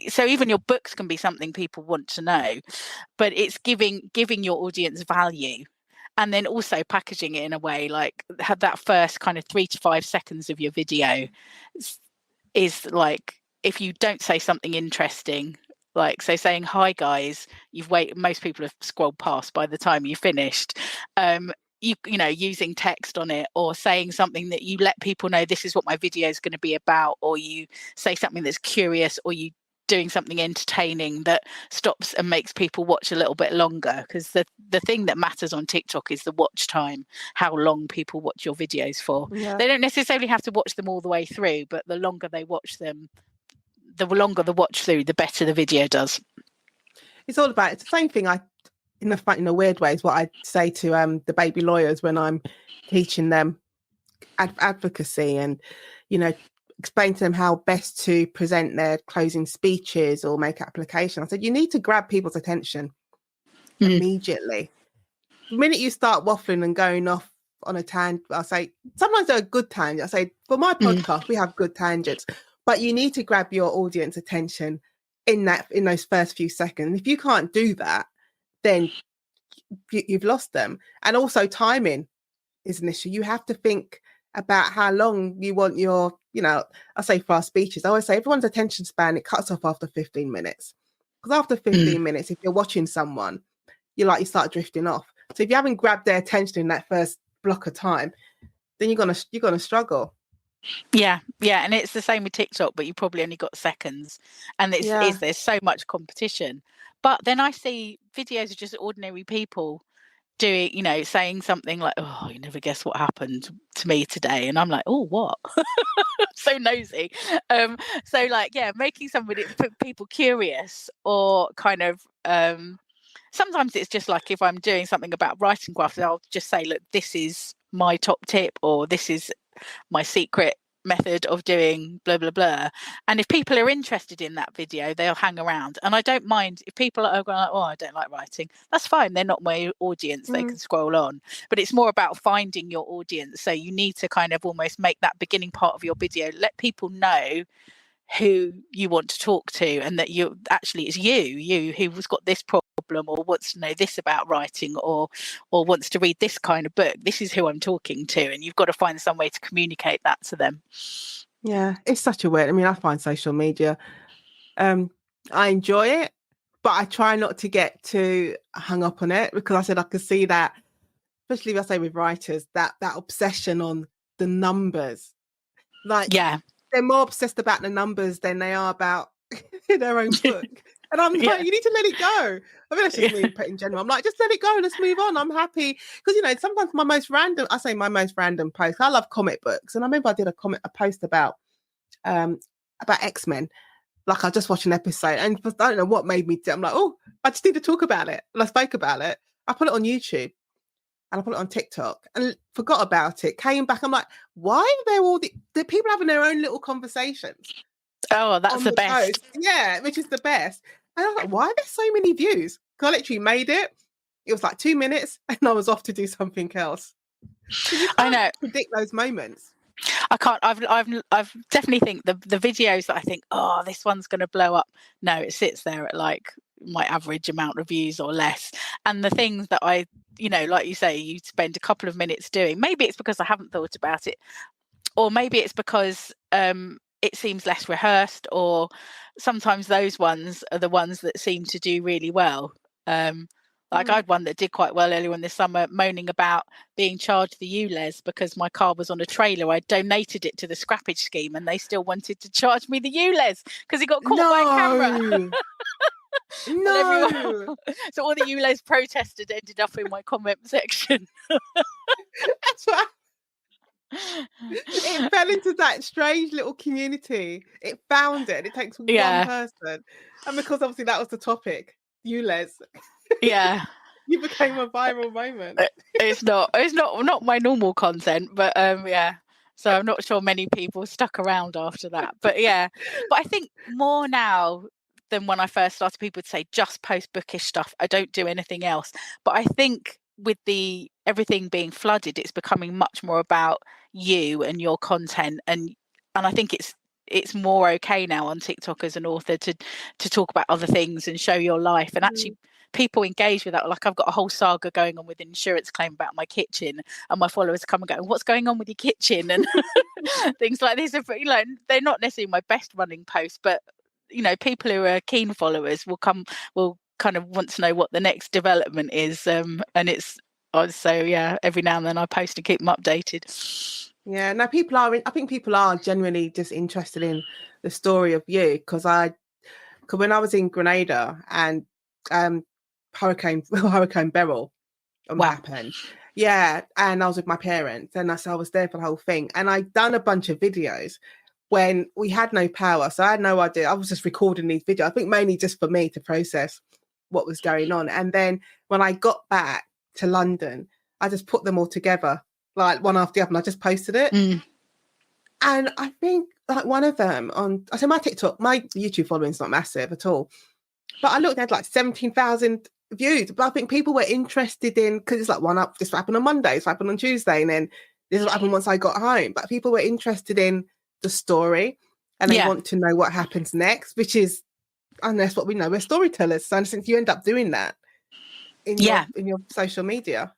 So even your books can be something people want to know, but it's giving your audience value. And then also packaging it in a way like have that first kind of 3 to 5 seconds of your video is like, if you don't say something interesting, like saying, hi guys, most people have scrolled past by the time you finished. Using text on it, or saying something that you let people know this is what my video is going to be about, or you say something that's curious, or you doing something entertaining that stops and makes people watch a little bit longer. Because the thing that matters on TikTok is the watch time, how long people watch your videos for. Yeah. They don't necessarily have to watch them all the way through, but the longer they watch them, the longer the watch through, the better the video does. It's all about, it's the same thing in a weird way is what I say to the baby lawyers when I'm teaching them advocacy and, explain to them how best to present their closing speeches or make application. I said, you need to grab people's attention immediately. The minute you start waffling and going off on a tangent, I'll say, sometimes they're a good tangent. I say, for my podcast, we have good tangents, but you need to grab your audience attention in those first few seconds. If you can't do that, then you've lost them. And also timing is an issue. You have to think about how long you want your, I say for our speeches, I always say everyone's attention span, it cuts off after 15 minutes. Because after 15 minutes, if you're watching someone, you start drifting off. So if you haven't grabbed their attention in that first block of time, then you're gonna struggle. Yeah, and it's the same with TikTok, but you probably only got seconds, and there's so much competition. But then I see videos of just ordinary people doing, saying something like, "Oh, you never guess what happened to me today," and I'm like, "Oh, what?" So nosy. So making people curious, or kind of. Sometimes it's just like if I'm doing something about writing graphs, I'll just say, look, this is my top tip, or this is my secret method of doing blah blah blah. And if people are interested in that video, they'll hang around. And I don't mind if people are going like, oh, I don't like writing. That's fine. They're not my audience. They can scroll on. But it's more about finding your audience. So you need to kind of almost make that beginning part of your video, let people know who you want to talk to, and that it's you who's got this problem, or wants to know this about writing, or wants to read this kind of book. This is who I'm talking to, and you've got to find some way to communicate that to them. Yeah, it's such a weird. I mean, I find social media, I enjoy it, but I try not to get too hung up on it, because I said I could see that, especially if I say with writers, that obsession on the numbers. They're more obsessed about the numbers than they are about their own book. And I'm like, you need to let it go. I mean, that's just me in general. I'm like, just let it go. Let's move on. I'm happy. Because, sometimes my most random post, I love comic books. And I remember I did a post about X-Men. Like I just watched an episode, and I don't know what made me, I'm like, oh, I just need to talk about it. And I spoke about it. I put it on YouTube. And I put it on TikTok and forgot about it. Came back, I'm like, why are there all the people having their own little conversations? Oh, that's the best. Post? Yeah, which is the best. And I was like, why are there so many views? Because I literally made it. It was like 2 minutes, and I was off to do something else. I know. Predict those moments. I can't. I've definitely think the videos that I think, oh, this one's going to blow up. No, it sits there at like my average amount of views or less. And the things that I, like you say, you spend a couple of minutes doing. Maybe it's because I haven't thought about it, or maybe it's because it seems less rehearsed, or sometimes those ones are the ones that seem to do really well. Like I had one that did quite well earlier in the summer, moaning about being charged the ULEZ because my car was on a trailer. I donated it to the scrappage scheme, and they still wanted to charge me the ULEZ because it got caught by a camera. No. So all the ULEZ protesters ended up in my comment section. That's what It fell into that strange little community. It found it. It takes one Yeah, person. And because obviously that was the topic, you, Les, yeah. you became a viral moment. It's not my normal content, but yeah. So I'm not sure many people stuck around after that. But yeah, but I think more now than when I first started, people would say just post bookish stuff. I don't do anything else. But I think with the everything being flooded, it's becoming much more about you and your content, and I think it's more okay now on TikTok as an author to talk about other things and show your life, and actually people engage with that. Like, I've got a whole saga going on with an insurance claim about my kitchen, and my followers come and go, "What's going on with your kitchen?" and things like this. They're not necessarily my best running posts, but people who are keen followers will kind of want to know what the next development is, and it's so yeah. Every now and then I post to keep them updated. Yeah, no, I think people are genuinely just interested in the story of you because when I was in Grenada and Hurricane Beryl Wow. happened. Yeah, and I was with my parents, and I was there for the whole thing. And I'd done a bunch of videos when we had no power, so I had no idea. I was just recording these videos, I think mainly just for me to process what was going on. And then when I got back to London, I just put them all together, like one after the other, and I just posted it. And I think like one of them I said my YouTube following is not massive at all, but I looked at like 17,000 views. But I think people were interested in, because it's like this happened on Monday, this happened on Tuesday, and then this is what happened once I got home. But people were interested in the story, and they want to know what happens next, which is, and that's what we know. We're storytellers, so since you end up doing that in your social media,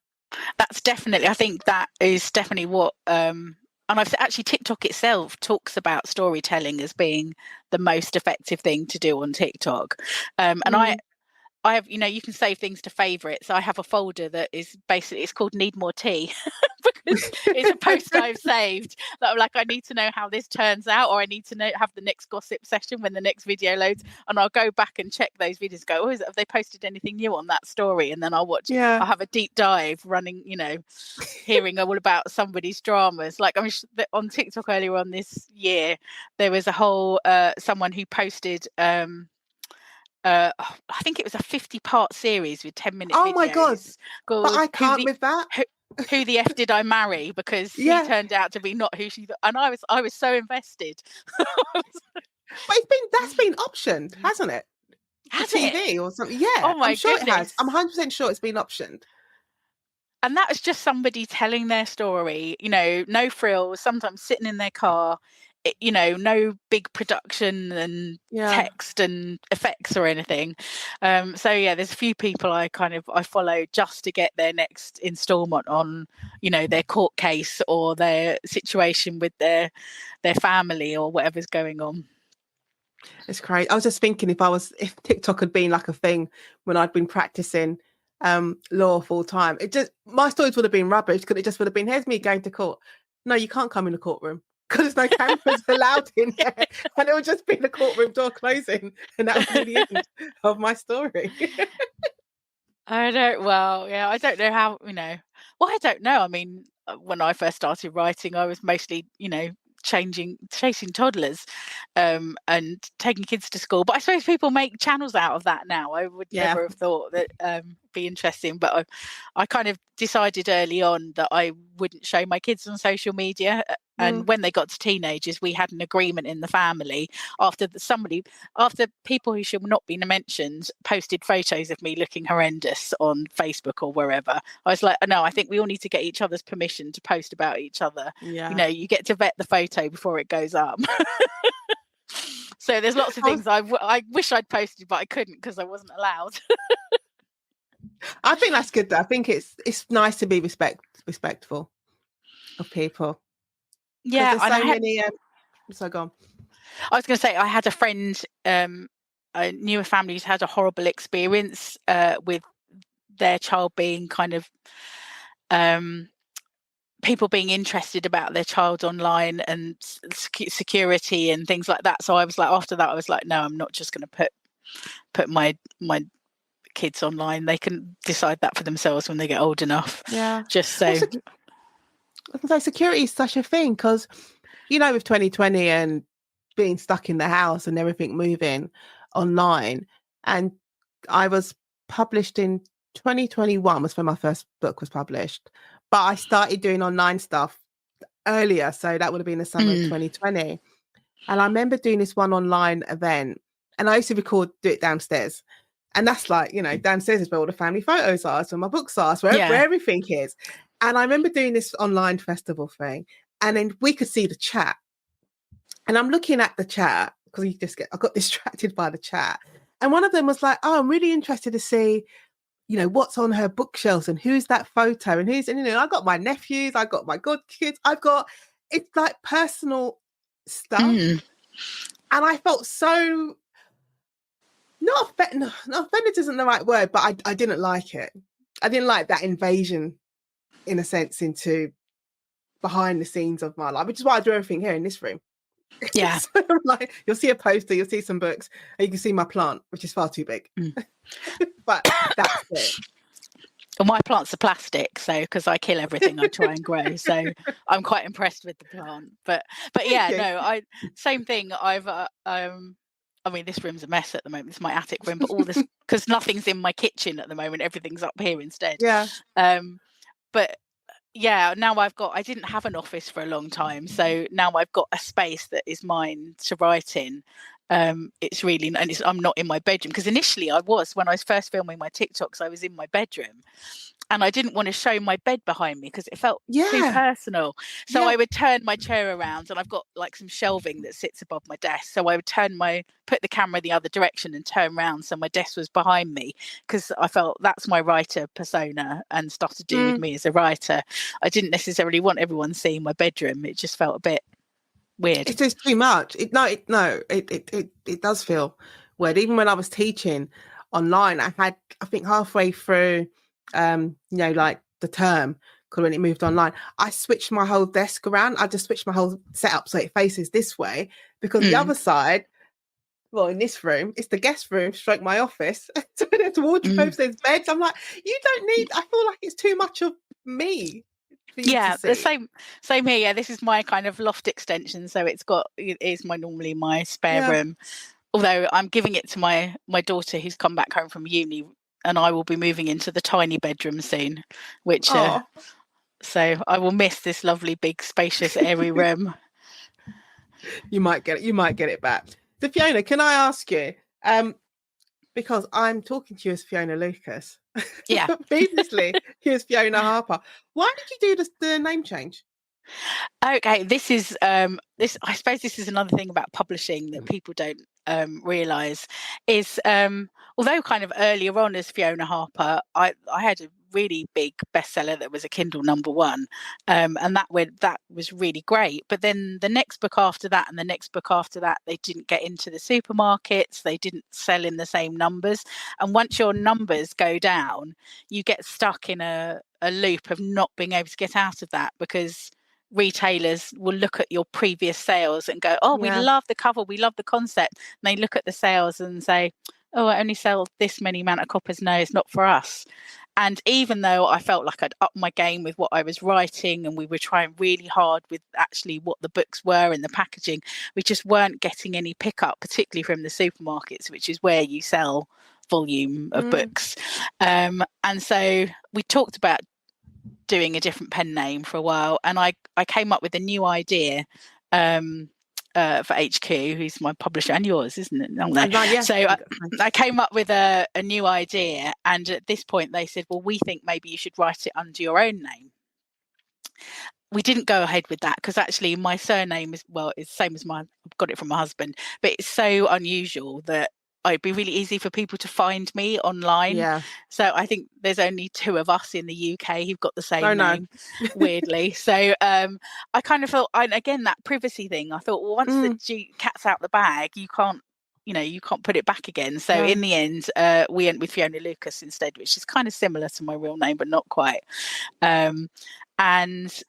that's definitely. I think that is definitely what. And I've actually TikTok itself talks about storytelling as being the most effective thing to do on TikTok, and I have, you can save things to favorites. I have a folder that is basically, it's called Need More Tea because it's a post I've saved that I'm like, I need to know how this turns out, or I need to have the next gossip session when the next video loads, and I'll go back and check those videos, go, have they posted anything new on that story? And then I'll watch, I'll have a deep dive running, hearing all about somebody's dramas. Like, on TikTok earlier on this year, there was a whole, someone who posted, I think it was a 50-part series with 10-minute videos. Oh my God. But I can't with that. Who the F did I marry? Because he turned out to be not who she thought. And I was so invested. But that's been optioned, hasn't it? Has TV it? or something? Yeah. Oh my I'm sure goodness. it has. I'm 100% sure it's been optioned. And that was just somebody telling their story, no frills, sometimes sitting in their car, no big production and text and effects or anything. So yeah, there's a few people I follow just to get their next installment on, their court case or their situation with their family or whatever's going on. It's crazy. I was just thinking if TikTok had been like a thing when I'd been practicing law full time, my stories would have been rubbish because it just would have been, here's me going to court. No, you can't come in the courtroom because there's no cameras allowed in there. And it would just be the courtroom door closing, and that would be the end of my story. I don't know how, well, I don't know. I mean, when I first started writing, I was mostly, chasing toddlers and taking kids to school. But I suppose people make channels out of that now. I would never have thought that be interesting, but I kind of decided early on that I wouldn't show my kids on social media. And when they got to teenagers, we had an agreement in the family after people who should not be mentioned posted photos of me looking horrendous on Facebook or wherever. I was like, no, I think we all need to get each other's permission to post about each other. Yeah. You get to vet the photo before it goes up. So there's lots of things I wish I'd posted, but I couldn't because I wasn't allowed. I think that's good though. I think it's nice to be respectful of people. Yeah, so go on. I was going to say, I had a friend, I knew a family who's had a horrible experience with their child being kind of people being interested about their child online and security and things like that. So I was like, after that, I was like, no, I'm not just going to put my kids online. They can decide that for themselves when they get old enough. Yeah. Just so. So security is such a thing because, with 2020 and being stuck in the house and everything moving online, and I was published in 2021 was when my first book was published, but I started doing online stuff earlier, so that would have been the summer of 2020. And I remember doing this one online event, and I used to do it downstairs. And that's like, downstairs is where all the family photos are, so my books are, so where everything is. And I remember doing this online festival thing, and then we could see the chat. And I'm looking at the chat because I got distracted by the chat. And one of them was like, "Oh, I'm really interested to see, what's on her bookshelves and who's that photo and I got my nephews, I got my godkids, it's like personal stuff." And I felt so not offended isn't the right word, but I didn't like it. I didn't like that invasion, in a sense, into behind the scenes of my life, which is why I do everything here in this room. Yeah. So I'm like, you'll see a poster, you'll see some books, and you can see my plant, which is far too big. But that's it. Well, my plants are plastic, so because I kill everything I try and grow, so I'm quite impressed with the plant. But yeah, no, same thing. I mean, this room's a mess at the moment. It's my attic room, but all this because nothing's in my kitchen at the moment. Everything's up here instead. Yeah. But yeah, now I didn't have an office for a long time, so now I've got a space that is mine to write in. It's really, and I'm not in my bedroom, because initially when I was first filming my TikToks, I was in my bedroom. And I didn't want to show my bed behind me because it felt too personal. So I would turn my chair around, and I've got like some shelving that sits above my desk. So I would put the camera the other direction and turn around so my desk was behind me, because I felt that's my writer persona and stuff to do with me as a writer. I didn't necessarily want everyone seeing my bedroom. It just felt a bit weird. It's just too much. It does feel weird. Even when I was teaching online, I think halfway through like the term, because when it moved online, I switched my whole desk around. I just switched my whole setup so it faces this way, because the other side, well, in this room, it's the guest room stroke my office. So there's wardrobes, there's beds. I'm like, you don't need, I feel like it's too much of me. Yeah, the same here. Yeah, this is my kind of loft extension, so it is normally my spare room. Although I'm giving it to my daughter, who's come back home from uni, and I will be moving into the tiny bedroom soon, which so I will miss this lovely, big, spacious, airy room. You might get it back. So Fiona, can I ask you, because I'm talking to you as Fiona Lucas. Yeah. Previously, here's Fiona Harper. Why did you do the name change? Okay, this is I suppose this is another thing about publishing that people don't realise is although kind of earlier on as Fiona Harper, I had a really big bestseller that was a Kindle #1, and that was really great. But then the next book after that and the next book after that, they didn't get into the supermarkets, they didn't sell in the same numbers, and once your numbers go down, you get stuck in a loop of not being able to get out of that, because retailers will look at your previous sales and go, we love the cover, we love the concept, and they look at the sales and say, I only sell this many amount of copies, no, it's not for us. And even though I felt like I'd upped my game with what I was writing, and we were trying really hard with actually what the books were and the packaging, we just weren't getting any pickup, particularly from the supermarkets, which is where you sell volume of books. And so we talked about doing a different pen name for a while, and I came up with a new idea for HQ, who's my publisher and yours, isn't it? Yeah. So I came up with a new idea, and at this point they said, well, we think maybe you should write it under your own name. We didn't go ahead with that because actually my surname is the same as I've got it from my husband, but it's so unusual that it'd be really easy for people to find me online. Yeah. So I think there's only 2 of us in the UK who've got the same name, weirdly. So I kind of felt, again, that privacy thing, I thought, well, once the cat's out the bag, you can't put it back again. So in the end, we went with Fiona Lucas instead, which is kind of similar to my real name, but not quite. And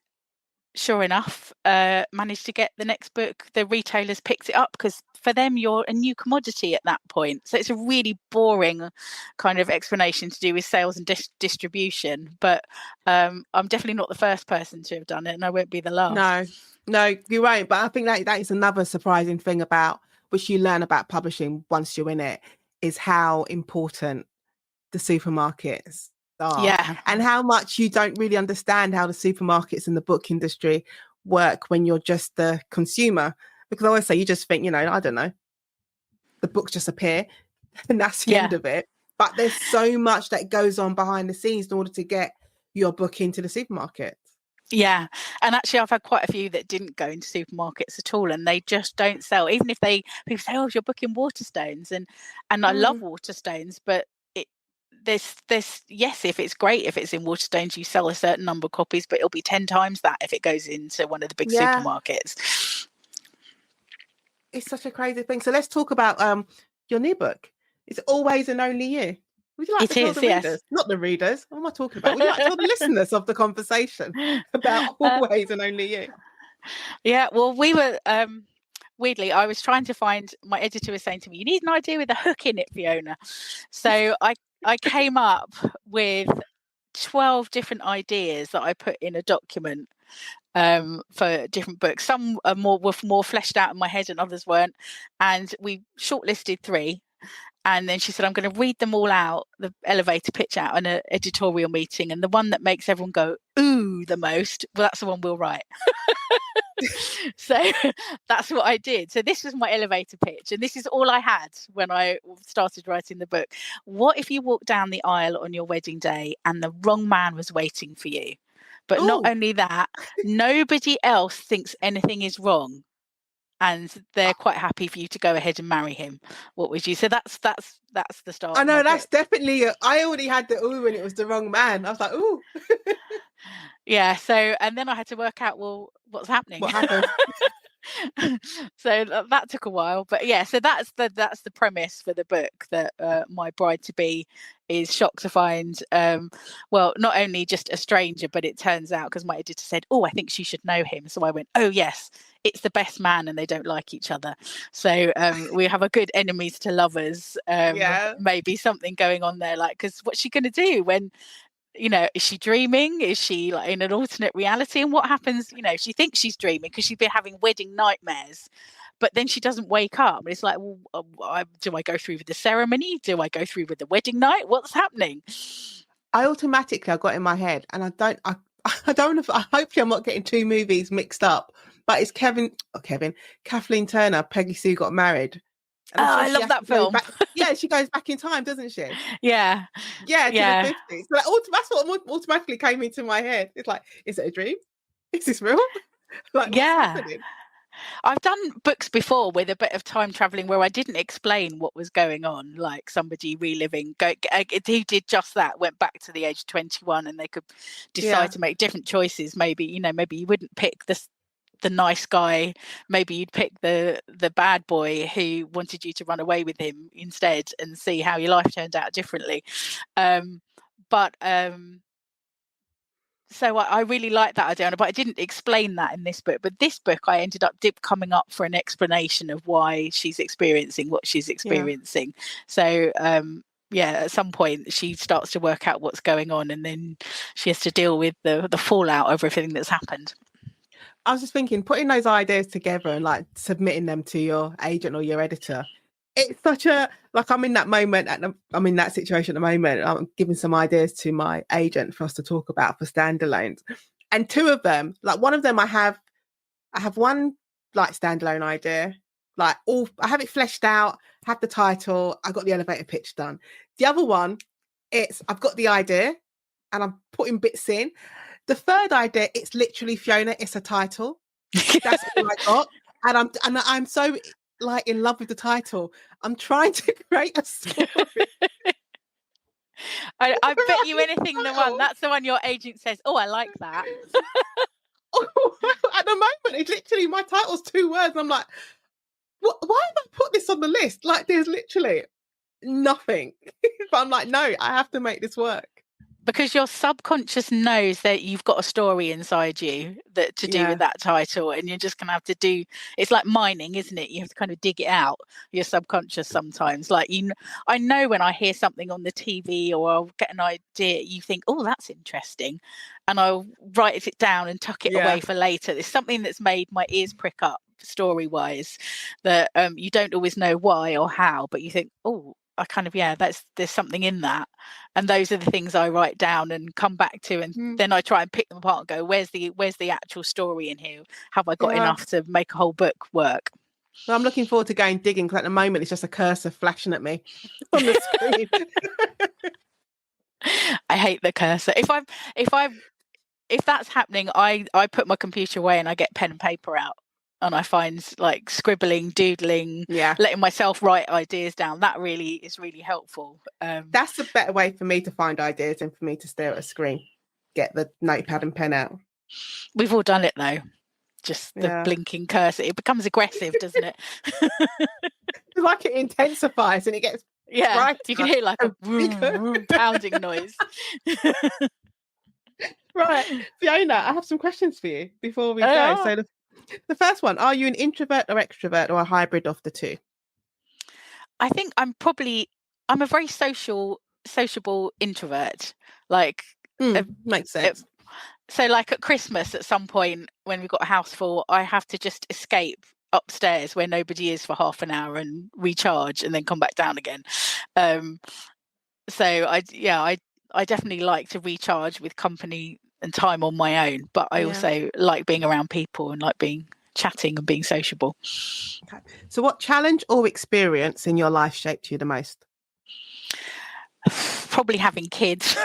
sure enough, managed to get the next book. The retailers picked it up because for them, you're a new commodity at that point. So it's a really boring kind of explanation to do with sales and distribution. But I'm definitely not the first person to have done it, and I won't be the last. No, you won't. But I think that is another surprising thing about which you learn about publishing once you're in it, is how important the supermarkets are, Yeah. and how much you don't really understand how the supermarkets and the book industry work when you're just the consumer. Because I always say, you just think, I don't know, the books just appear and that's the end of it. But there's so much that goes on behind the scenes in order to get your book into the supermarket. Yeah. And actually, I've had quite a few that didn't go into supermarkets at all, and they just don't sell. Even if people say, "Oh, you're booking Waterstones," and I love Waterstones, but this yes, if it's great, if it's in Waterstones, you sell a certain number of copies, but it'll be 10 times that if it goes into one of the big supermarkets. It's such a crazy thing. So let's talk about your new book. It's Always and Only You. Would you like to tell the readers, not the readers, what am I talking about? Would you like to tell the listeners of the conversation about Always and Only You? Yeah, well, we were weirdly, I was trying to find, my editor was saying to me, you need an idea with a hook in it, Fiona. So I came up with 12 different ideas that I put in a document for different books. Some were more fleshed out in my head and others weren't. And we shortlisted 3. And then she said, I'm going to read them all out, the elevator pitch out in an editorial meeting. And the one that makes everyone go, ooh, the most, well, that's the one we'll write. So that's what I did. So this was my elevator pitch. And this is all I had when I started writing the book. What if you walked down the aisle on your wedding day and the wrong man was waiting for you? But not only that, nobody else thinks anything is wrong, and they're quite happy for you to go ahead and marry him. What would you? So that's the start. I know, that's definitely. I already had the ooh when it was the wrong man. I was like, ooh. Yeah. So, and then I had to work out, well, what's happening? What happened? So that took a while, but yeah. So that's the premise for the book, that my bride to be is shocked to find, well, not only just a stranger, but it turns out, because my editor said, oh, I think she should know him. So I went, oh yes, it's the best man, and they don't like each other. So we have a good enemies to lovers. Maybe something going on there, like, because what's she going to do when, is she dreaming? Is she like in an alternate reality? And what happens, she thinks she's dreaming because she's been having wedding nightmares, but then she doesn't wake up. And it's like, well, do I go through with the ceremony? Do I go through with the wedding night? What's happening? I got in my head, and I don't know if, hopefully I'm not getting 2 movies mixed up, but it's Kathleen Turner, Peggy Sue Got Married. And I love that film. She goes back in time, doesn't she? Yeah, to the 50s. So that's what automatically came into my head. It's like, is it a dream? Is this real? Like, what's happening? I've done books before with a bit of time traveling where I didn't explain what was going on, like somebody reliving, who did just that, went back to the age of 21, and they could decide to make different choices. Maybe, maybe you wouldn't pick the nice guy, maybe you'd pick the bad boy who wanted you to run away with him instead, and see how your life turned out differently. So I really like that idea, but I didn't explain that in this book. But this book, I ended up coming up for an explanation of why she's experiencing what she's experiencing. So at some point she starts to work out what's going on, and then she has to deal with the fallout of everything that's happened. I was just thinking, putting those ideas together and like submitting them to your agent or your editor, it's such a, like, I'm in that moment, I'm in that situation at the moment. I'm giving some ideas to my agent for us to talk about for standalones. And 2 of them, like one of them, I have one like standalone idea, like I have it fleshed out, have the title, I got the elevator pitch done. The other one, I've got the idea and I'm putting bits in. The third idea, it's literally Fiona, it's a title. That's all I got. And I'm so like in love with the title. I'm trying to create a story. I bet you anything that's the one your agent says, oh, I like that. At the moment, it's literally, my title's 2 words. And I'm like, why have I put this on the list? Like, there's literally nothing. But I'm like, no, I have to make this work. because your subconscious knows that you've got a story inside you that to do with that title, and you're just gonna have to do. It's like mining, isn't it? You have to kind of dig it out, your subconscious sometimes. Like I know when I hear something on the TV or I'll get an idea, you think, oh, that's interesting, and I'll write it down and tuck it away for later. There's something that's made my ears prick up story wise that you don't always know why or how, but you think, oh, I kind of, there's something in that. And those are the things I write down and come back to, and then I try and pick them apart and go, where's the actual story in here? Have I got enough to make a whole book work? Well, I'm looking forward to going digging, because at the moment it's just a cursor flashing at me on the screen. I hate the cursor. If that's happening, I put my computer away and I get pen and paper out. And I find like scribbling, doodling, letting myself write ideas down. That really is really helpful. That's a better way for me to find ideas than for me to stare at a screen. Get the notepad and pen out. We've all done it though. Just the blinking cursor. It becomes aggressive, doesn't it? It's like it intensifies and it gets brighter. You can hear like a pounding noise. Right, Fiona, I have some questions for you before we go. So the first one, are you an introvert or extrovert, or a hybrid of the two? I think I'm a very sociable introvert. Like makes sense. So like at Christmas at some point when we've got a house full, I have to just escape upstairs where nobody is for half an hour and recharge and then come back down again. So I definitely like to recharge with company and time on my own, but I also like being around people and like chatting and being sociable. Okay. So what challenge or experience in your life shaped you the most? Probably having kids.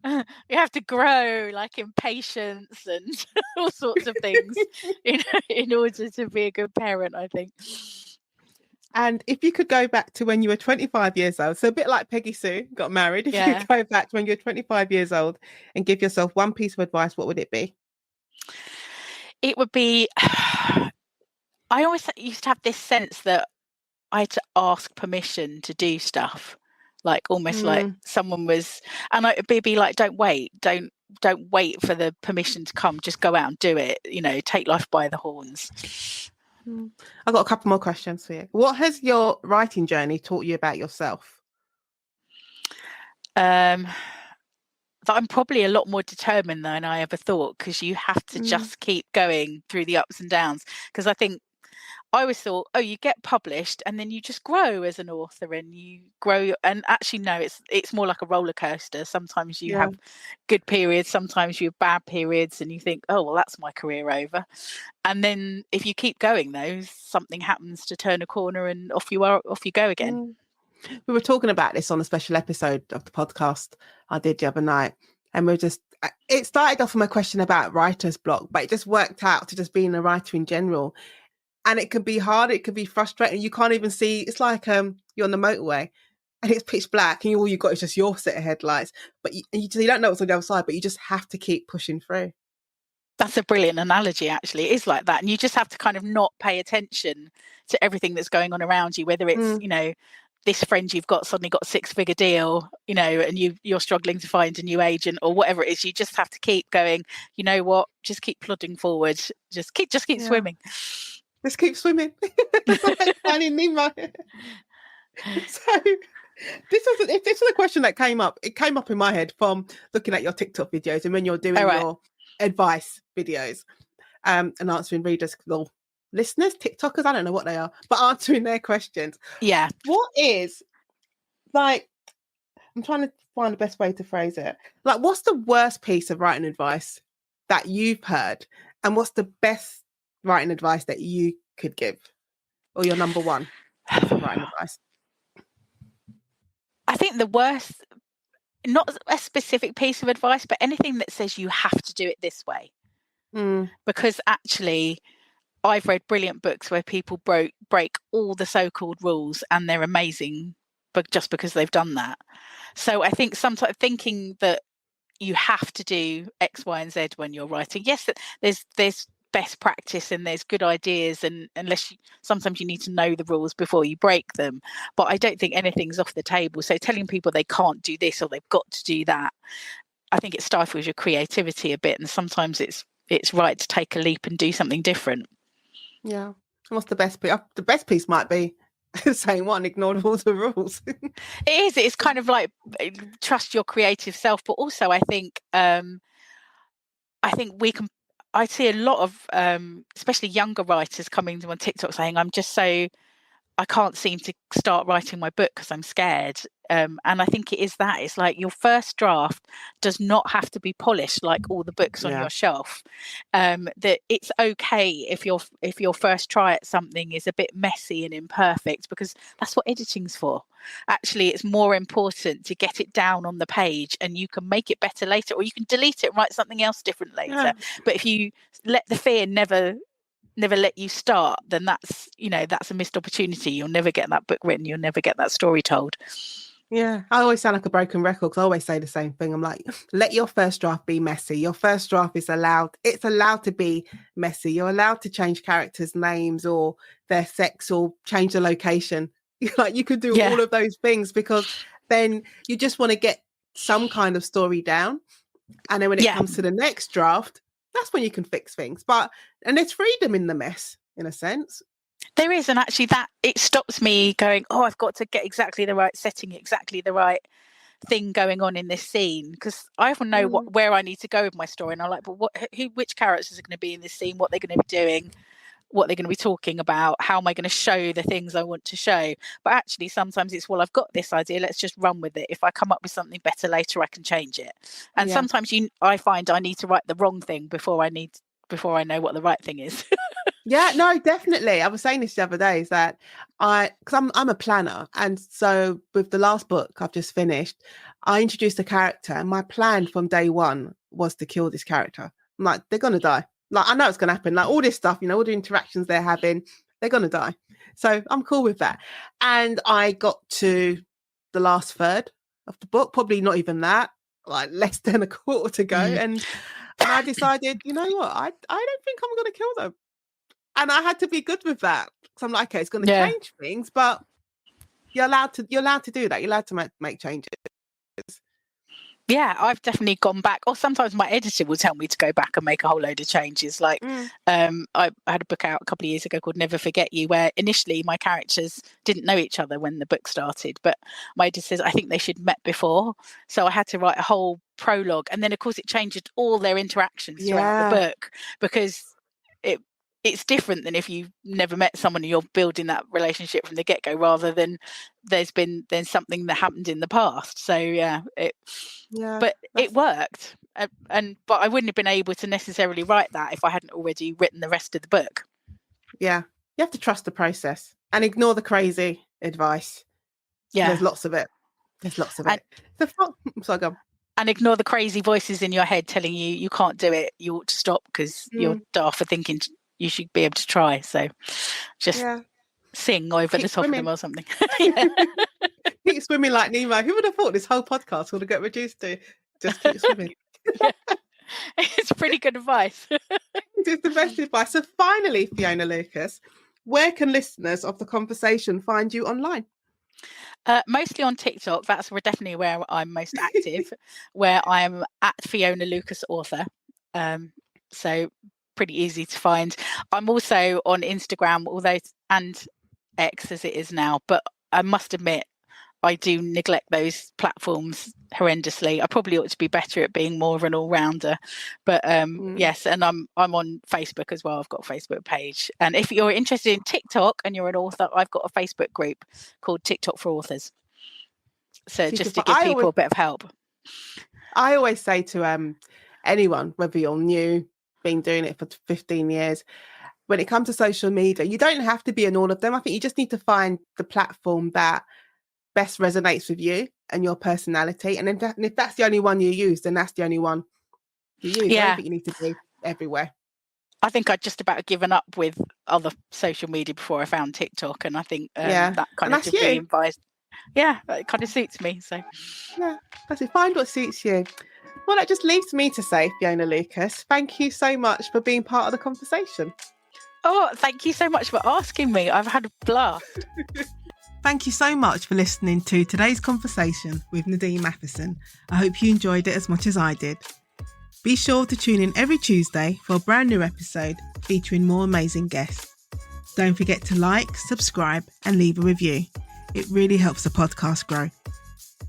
You have to grow like in patience and all sorts of things in order to be a good parent, I think. And if you could go back to when you were 25 years old, so a bit like Peggy Sue got married, if you could go back to when you were 25 years old and give yourself one piece of advice, what would it be? It would be, I always used to have this sense that I had to ask permission to do stuff, like almost like someone was, and I'd be like, don't wait for the permission to come, just go out and do it, take life by the horns. I've got a couple more questions for you. What has your writing journey taught you about yourself? That I'm probably a lot more determined than I ever thought, because you have to just keep going through the ups and downs. Because I think I always thought, you get published and then you just grow as an author and you grow. And actually, no, it's more like a roller coaster. Sometimes you have good periods, sometimes you have bad periods, and you think, oh, well, that's my career over. And then if you keep going, though, something happens to turn a corner and off you go again. We were talking about this on a special episode of the podcast I did the other night. And it started off from a question about writer's block, but it just worked out to just being a writer in general. And it can be hard. It can be frustrating. You can't even see. It's like you're on the motorway and it's pitch black and all you've got is just your set of headlights. But you don't know what's on the other side, but you just have to keep pushing through. That's a brilliant analogy, actually. It is like that. And you just have to kind of not pay attention to everything that's going on around you, whether it's, this friend you've got suddenly got a 6-figure deal, and you're struggling to find a new agent or whatever it is. You just have to keep going. You know what? Just keep plodding forward. Just keep swimming. Just keep swimming. Finding Nemo. So this was a question that came up. It came up in my head from looking at your TikTok videos and when you're doing your advice videos and answering readers or listeners, TikTokers, I don't know what they are, but answering their questions. Yeah. What is, like, I'm trying to find the best way to phrase it. Like, what's the worst piece of writing advice that you've heard? And what's the best writing advice that you could give, or your number one writing advice? I think the worst, not a specific piece of advice, but anything that says you have to do it this way. Because actually I've read brilliant books where people break all the so-called rules and they're amazing, but just because they've done that. So I think sometimes thinking that you have to do X, Y, and Z when you're writing. Yes, there's best practice and there's good ideas, and sometimes you need to know the rules before you break them. But I don't think anything's off the table. So telling people they can't do this or they've got to do that, I think it stifles your creativity a bit, and sometimes it's right to take a leap and do something different. Yeah. What's the best piece? The best piece might be saying one, ignore all the rules. It's kind of like trust your creative self, but also I think we can. I see a lot of especially younger writers coming to on TikTok saying, I can't seem to start writing my book because I'm scared. And I think it's like your first draft does not have to be polished like all the books on your shelf. That it's okay if your first try at something is a bit messy and imperfect, because that's what editing's for. Actually, it's more important to get it down on the page, and you can make it better later, or you can delete it and write something else different later. Yeah. But if you let the fear never let you start, then that's a missed opportunity. You'll never get that book written. You'll never get that story told. Yeah, I always sound like a broken record because I always say the same thing. I'm like, let your first draft be messy. Your first draft is allowed to be messy. You're allowed to change characters' names or their sex or change the location. Like, you could do all of those things, because then you just want to get some kind of story down. And then when it comes to the next draft, that's when you can fix things. And there's freedom in the mess, in a sense. There is, and actually that it stops me going, I've got to get exactly the right setting, exactly the right thing going on in this scene, because I often know where I need to go with my story, and I'm like, but which characters are going to be in this scene, what they're going to be doing, what they're going to be talking about, how am I going to show the things I want to show. But actually sometimes it's, I've got this idea, let's just run with it. If I come up with something better later, I can change it. And sometimes I find I need to write the wrong thing before I know what the right thing is. Yeah, no, definitely. I was saying this the other day, is that because I'm a planner, and so with the last book I've just finished, I introduced a character, and my plan from day one was to kill this character. I'm like, they're gonna die. Like, I know it's gonna happen. Like, all this stuff, all the interactions they're having, they're gonna die. So I'm cool with that. And I got to the last third of the book, probably not even that, like less than a quarter to go, and I decided, you know what, I don't think I'm gonna kill them. And I had to be good with that, because I'm like, okay, it's going to change things, but you're allowed to do that. You're allowed to make changes. Yeah, I've definitely gone back, or sometimes my editor will tell me to go back and make a whole load of changes. Like, I had a book out a couple of years ago called Never Forget You, where initially my characters didn't know each other when the book started, but my editor says, I think they should have met before. So I had to write a whole prologue. And then, of course, it changed all their interactions throughout the book, because it's different than if you've never met someone and you're building that relationship from the get-go, rather than there's something that happened in the past. So but it worked, but I wouldn't have been able to necessarily write that if I hadn't already written the rest of the book. Yeah, you have to trust the process and ignore the crazy advice. Yeah, there's lots of it. So go on. And ignore the crazy voices in your head telling you can't do it, you ought to stop because you're daft for thinking you should be able to try. So just sing over the top of them or something. Keep swimming like Nemo. Who would have thought this whole podcast would have got reduced to just keep swimming? It's pretty good advice. It's the best advice. So finally, Fiona Lucas, where can listeners of the conversation find you online? Mostly on TikTok. That's definitely where I'm most active, where I'm at Fiona Lucas Author. So pretty easy to find. I'm also on Instagram, and X as it is now, but I must admit I do neglect those platforms horrendously. I probably ought to be better at being more of an all-rounder, but yes, and I'm on Facebook as well. I've got a Facebook page, and if you're interested in TikTok and you're an author, I've got a Facebook group called TikTok for Authors, so just to give people a bit of help. I always say to anyone, whether you're new, been doing it for 15 years, when it comes to social media, you don't have to be in all of them. I think you just need to find the platform that best resonates with you and your personality, and if that's the only one you use, then that's the only one you use. I don't think you need to be everywhere. I think I'd just about given up with other social media before I found TikTok, and I think that kind of just being biased. Yeah, it kind of suits me. So yeah, that's it. Find what suits you. Well, that just leaves me to say, Fiona Lucas, thank you so much for being part of the conversation. Oh, thank you so much for asking me. I've had a blast. Thank you so much for listening to today's conversation with Nadine Matheson. I hope you enjoyed it as much as I did. Be sure to tune in every Tuesday for a brand new episode featuring more amazing guests. Don't forget to like, subscribe and leave a review. It really helps the podcast grow.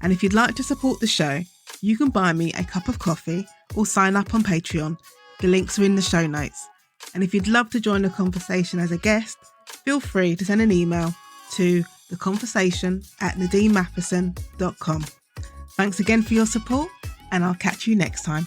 And if you'd like to support the show, you can buy me a cup of coffee or sign up on Patreon. The links are in the show notes. And if you'd love to join the conversation as a guest, feel free to send an email to theconversation@nadinematheson.com. Thanks again for your support, and I'll catch you next time.